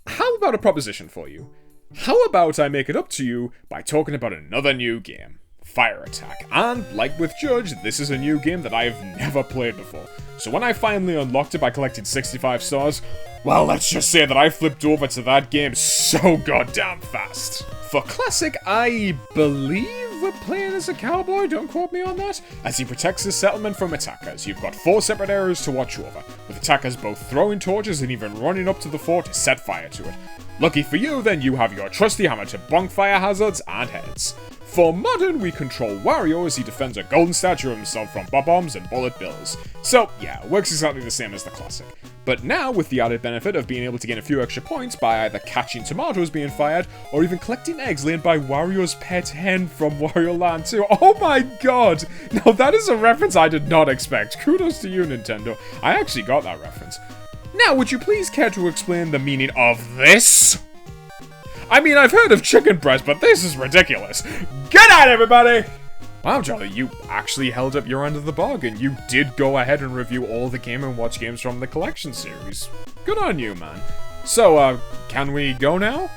how about a proposition for you? How about I make it up to you by talking about another new game, Fire Attack. And, like with Judge, this is a new game that I've never played before. So when I finally unlocked it by collecting 65 stars, well, let's just say that I flipped over to that game so goddamn fast. For Classic, I believe we're playing as a cowboy, don't quote me on that, as he protects his settlement from attackers. You've got 4 separate areas to watch over, with attackers both throwing torches and even running up to the fort to set fire to it. Lucky for you, then you have your trusty hammer to bonk fire hazards and heads. For Modern, we control Wario as he defends a golden statue of himself from bombs and bullet bills. So yeah, it works exactly the same as the Classic. But now with the added benefit of being able to gain a few extra points by either catching tomatoes being fired, or even collecting eggs laid by Wario's pet hen from Wario Land 2. Oh my god! Now that is a reference I did not expect. Kudos to you, Nintendo. I actually got that reference. Now, would you please care to explain the meaning of this? I mean, I've heard of chicken breast, but this is ridiculous. Good night, everybody! Wow, Jolly, you actually held up your end of the bargain. You did go ahead and review all the Game & Watch games from the collection series. Good on you, man. So, can we go now?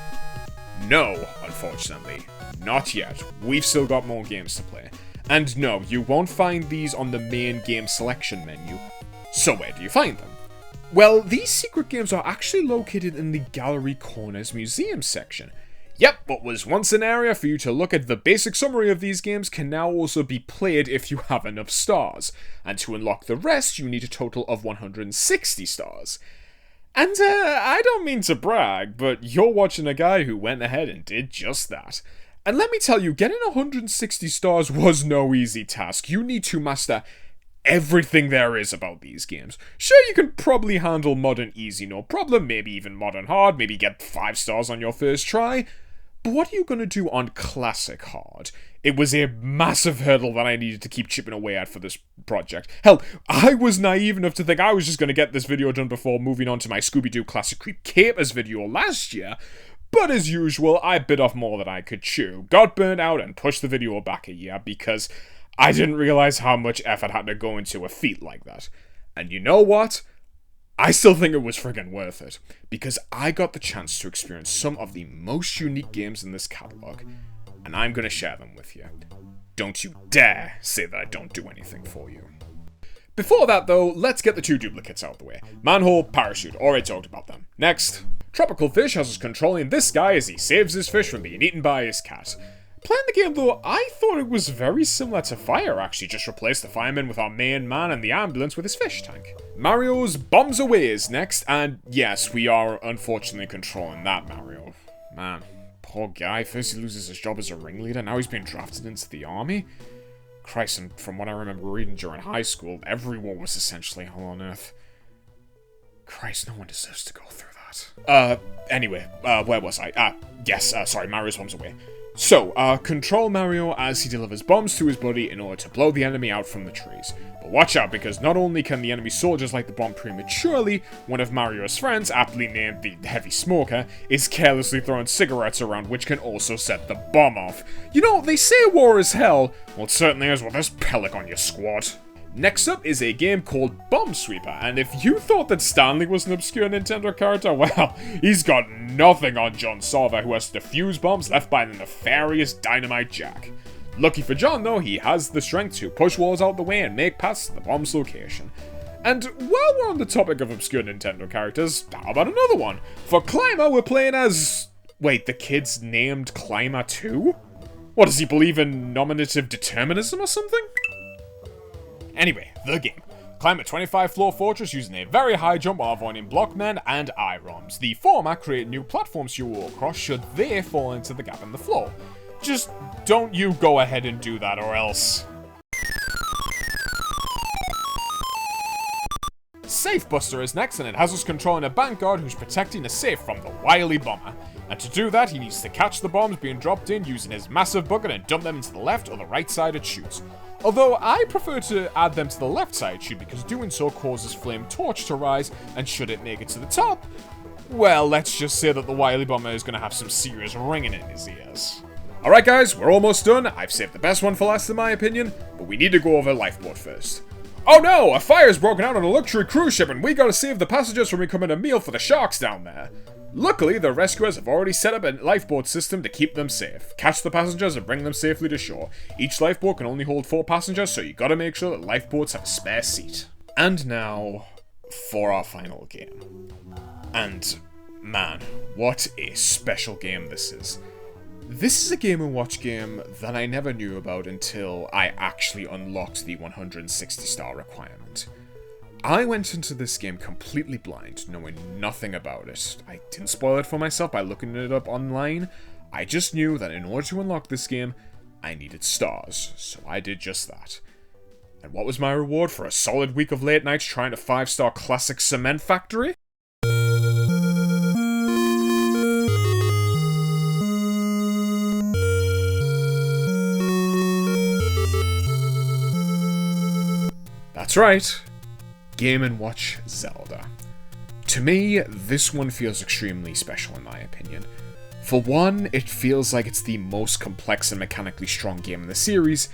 No, unfortunately. Not yet. We've still got more games to play. And no, you won't find these on the main game selection menu. So where do you find them? Well, these secret games are actually located in the Gallery Corners Museum section. Yep, what was once an area for you to look at the basic summary of these games can now also be played if you have enough stars. And to unlock the rest, you need a total of 160 stars. And, I don't mean to brag, but you're watching a guy who went ahead and did just that. And let me tell you, getting 160 stars was no easy task. You need to master everything there is about these games. Sure, you can probably handle Modern easy, no problem, maybe even Modern hard, maybe get 5 stars on your first try. But what are you going to do on Classic hard? It was a massive hurdle that I needed to keep chipping away at for this project. Hell, I was naive enough to think I was just going to get this video done before moving on to my Scooby-Doo Classic Creep Capers video last year. But as usual, I bit off more than I could chew, got burnt out, and pushed the video back a year because I didn't realize how much effort had to go into a feat like that. And you know what? I still think it was friggin' worth it, because I got the chance to experience some of the most unique games in this catalogue, and I'm gonna share them with you. Don't you dare say that I don't do anything for you. Before that though, let's get the 2 duplicates out of the way. Manhole, parachute, already talked about them. Next, Tropical Fish has us controlling this guy as he saves his fish from being eaten by his cat. Playing the game though, I thought it was very similar to Fire actually, just replace the fireman with our main man and the ambulance with his fish tank. Mario's Bombs Away is next, and yes, we are unfortunately controlling that Mario. Man, poor guy, first he loses his job as a ringleader, now he's been drafted into the army. Christ, and from what I remember reading during high school, every war was essentially hell on earth. Christ, no one deserves to go through that. Anyway, where was I? Sorry, Mario's Bombs Away. So, control Mario as he delivers bombs to his buddy in order to blow the enemy out from the trees. But watch out, because not only can the enemy soldiers light the bomb prematurely, one of Mario's friends, aptly named the Heavy Smoker, is carelessly throwing cigarettes around, which can also set the bomb off. You know, they say war is hell. Well, it certainly is with this pellic on your squad. Next up is a game called Bomb Sweeper, and if you thought that Stanley was an obscure Nintendo character, well, he's got nothing on John Solver, who has to defuse bombs left by the nefarious Dynamite Jack. Lucky for John, though, he has the strength to push walls out the way and make paths to the bomb's location. And while we're on the topic of obscure Nintendo characters, how about another one? For Climber, we're playing as... Wait, the kid's named Climber too? What, does he believe in nominative determinism or something? Anyway, the game. Climb a 25-floor fortress using a very high jump while avoiding blockmen and IROMs. The former create new platforms you walk across should they fall into the gap in the floor. Just don't you go ahead and do that or else. Safe Buster is next, and it has us controlling a bank guard who's protecting a safe from the wily bomber. And to do that, he needs to catch the bombs being dropped in using his massive bucket and dump them into the left or the right side it shoots. Although I prefer to add them to the left side shoot because doing so causes Flame Torch to rise, and should it make it to the top, well, let's just say that the wily bomber is going to have some serious ringing in his ears. Alright guys, we're almost done. I've saved the best one for last in my opinion, but we need to go over Lifeboat first. Oh no, a fire's broken out on a luxury cruise ship and we gotta save the passengers from becoming a meal for the sharks down there. Luckily, the rescuers have already set up a lifeboat system to keep them safe. Catch the passengers and bring them safely to shore. Each lifeboat can only hold 4 passengers, so you gotta make sure that lifeboats have a spare seat. And now, for our final game. And, man, what a special game this is. This is a Game & Watch game that I never knew about until I actually unlocked the 160-star requirement. I went into this game completely blind, knowing nothing about it. I didn't spoil it for myself by looking it up online. I just knew that in order to unlock this game, I needed stars, so I did just that. And what was my reward for a solid week of late nights trying to 5-star classic cement factory? That's right, Game & Watch Zelda. To me, this one feels extremely special in my opinion. For one, it feels like it's the most complex and mechanically strong game in the series,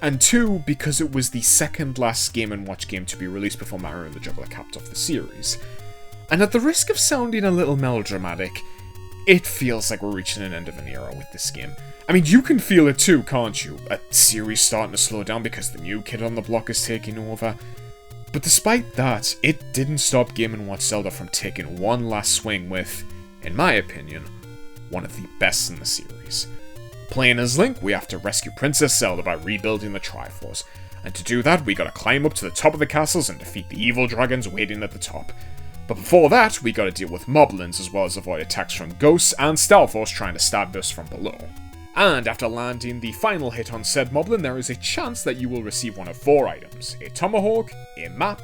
and two, because it was the second last Game & Watch game to be released before Mario and the Juggler capped off the series. And at the risk of sounding a little melodramatic, it feels like we're reaching an end of an era with this game. I mean, you can feel it too, can't you? A series starting to slow down because the new kid on the block is taking over. But despite that, it didn't stop Game & Watch Zelda from taking one last swing with, in my opinion, one of the best in the series. Playing as Link, we have to rescue Princess Zelda by rebuilding the Triforce. And to do that, we gotta climb up to the top of the castles and defeat the evil dragons waiting at the top. But before that, we gotta deal with moblins as well as avoid attacks from ghosts and Stalfos trying to stab us from below. And after landing the final hit on said moblin, there is a chance that you will receive one of 4 items: a tomahawk, a map,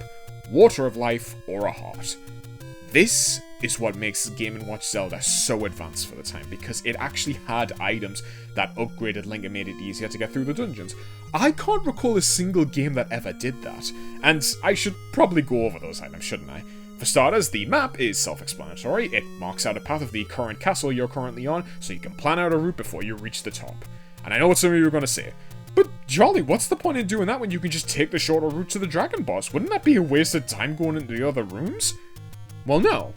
water of life, or a heart. This is what makes Game & Watch Zelda so advanced for the time, because it actually had items that upgraded Link and made it easier to get through the dungeons. I can't recall a single game that ever did that, and I should probably go over those items, shouldn't I? For starters, the map is self-explanatory. It marks out a path of the current castle you're currently on, so you can plan out a route before you reach the top. And I know what some of you are going to say, but jolly, what's the point in doing that when you can just take the shorter route to the dragon boss? Wouldn't that be a waste of time going into the other rooms? Well, no.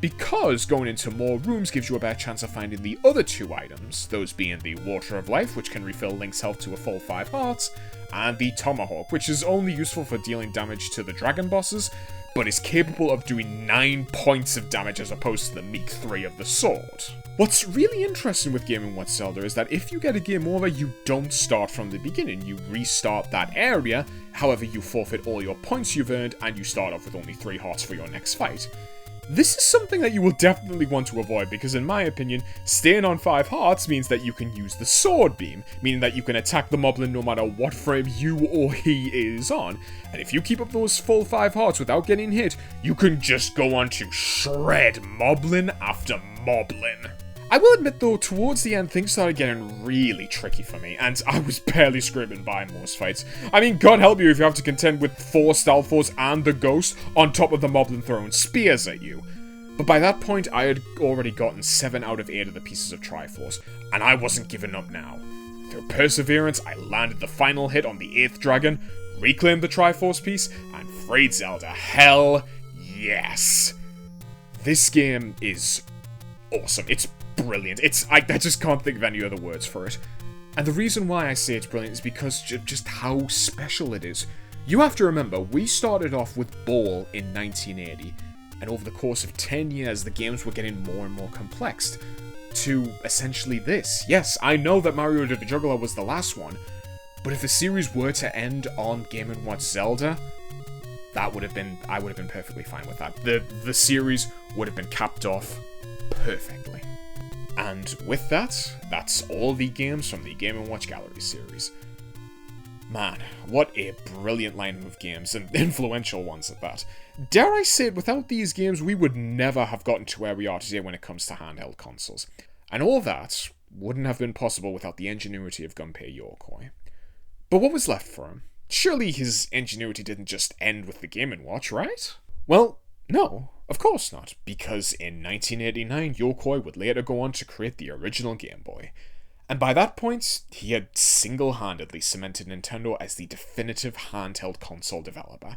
Because going into more rooms gives you a better chance of finding the other 2 items, those being the Water of Life, which can refill Link's health to a full 5 hearts, and the Tomahawk, which is only useful for dealing damage to the dragon bosses, but is capable of doing 9 points of damage as opposed to the meek 3 of the sword. What's really interesting with Game & Watch Zelda is that if you get a game over, you don't start from the beginning. You restart that area, however you forfeit all your points you've earned, and you start off with only 3 hearts for your next fight. This is something that you will definitely want to avoid because, in my opinion, staying on 5 hearts means that you can use the sword beam, meaning that you can attack the moblin no matter what frame you or he is on. And if you keep up those full 5 hearts without getting hit, you can just go on to shred moblin after moblin. I will admit though, towards the end things started getting really tricky for me, and I was barely scraping by in most fights. I mean, God help you if you have to contend with 4 Stalfors and the Ghost on top of the moblin throwing spears at you. But by that point, I had already gotten 7 out of 8 of the pieces of Triforce, and I wasn't giving up now. Through perseverance, I landed the final hit on the 8th dragon, reclaimed the Triforce piece, and freed Zelda. Hell yes! This game is awesome. It's brilliant. I just can't think of any other words for it. And the reason why I say it's brilliant is because just how special it is. You have to remember, we started off with Ball in 1980, and over the course of 10 years, the games were getting more and more complex to essentially this. Yes, I know that Mario the Juggler was the last one, but if the series were to end on Game & Watch Zelda, I would have been perfectly fine with that. The series would have been capped off perfectly. And with that, that's all the games from the Game & Watch Gallery series. Man, what a brilliant lineup of games, and influential ones at that. Dare I say it, without these games, we would never have gotten to where we are today when it comes to handheld consoles. And all that wouldn't have been possible without the ingenuity of Gunpei Yokoi. But what was left for him? Surely his ingenuity didn't just end with the Game & Watch, right? Well, no, of course not, because in 1989, Yokoi would later go on to create the original Game Boy. And by that point, he had single-handedly cemented Nintendo as the definitive handheld console developer.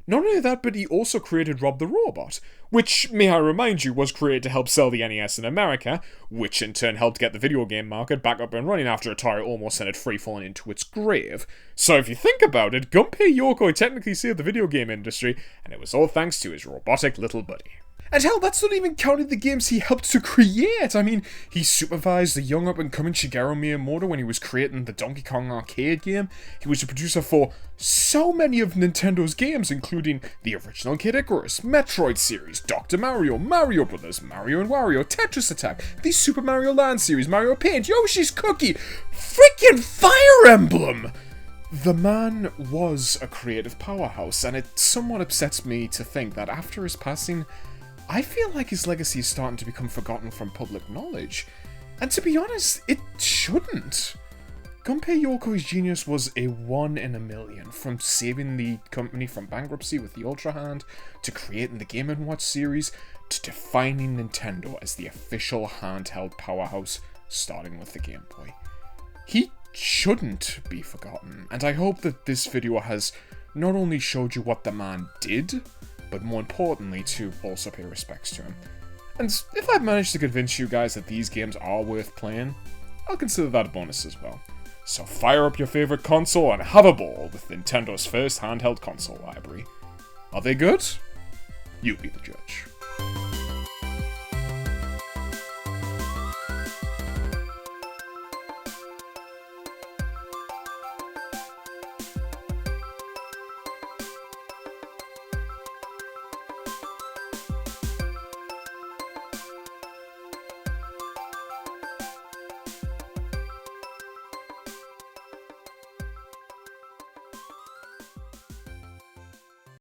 Not only that, but he also created Rob the Robot, which, may I remind you, was created to help sell the NES in America, which in turn helped get the video game market back up and running after Atari almost sent it free-falling into its grave. So if you think about it, Gunpei Yokoi technically saved the video game industry, and it was all thanks to his robotic little buddy. And hell, that's not even counting the games he helped to create. I mean, he supervised the young up-and-coming Shigeru Miyamoto when he was creating the Donkey Kong arcade game. He was a producer for so many of Nintendo's games, including the original Kid Icarus, Metroid series, Dr. Mario, Mario Brothers, Mario & Wario, Tetris Attack, the Super Mario Land series, Mario Paint, Yoshi's Cookie, freaking Fire Emblem! The man was a creative powerhouse, and it somewhat upsets me to think that after his passing, I feel like his legacy is starting to become forgotten from public knowledge. And to be honest, it shouldn't. Gunpei Yokoi's genius was a 1 in a million, from saving the company from bankruptcy with the Ultra Hand, to creating the Game & Watch series, to defining Nintendo as the official handheld powerhouse, starting with the Game Boy. He shouldn't be forgotten, and I hope that this video has not only showed you what the man did, but more importantly, to also pay respects to him. And if I've managed to convince you guys that these games are worth playing, I'll consider that a bonus as well. So fire up your favorite console and have a ball with Nintendo's first handheld console library. Are they good? You be the judge.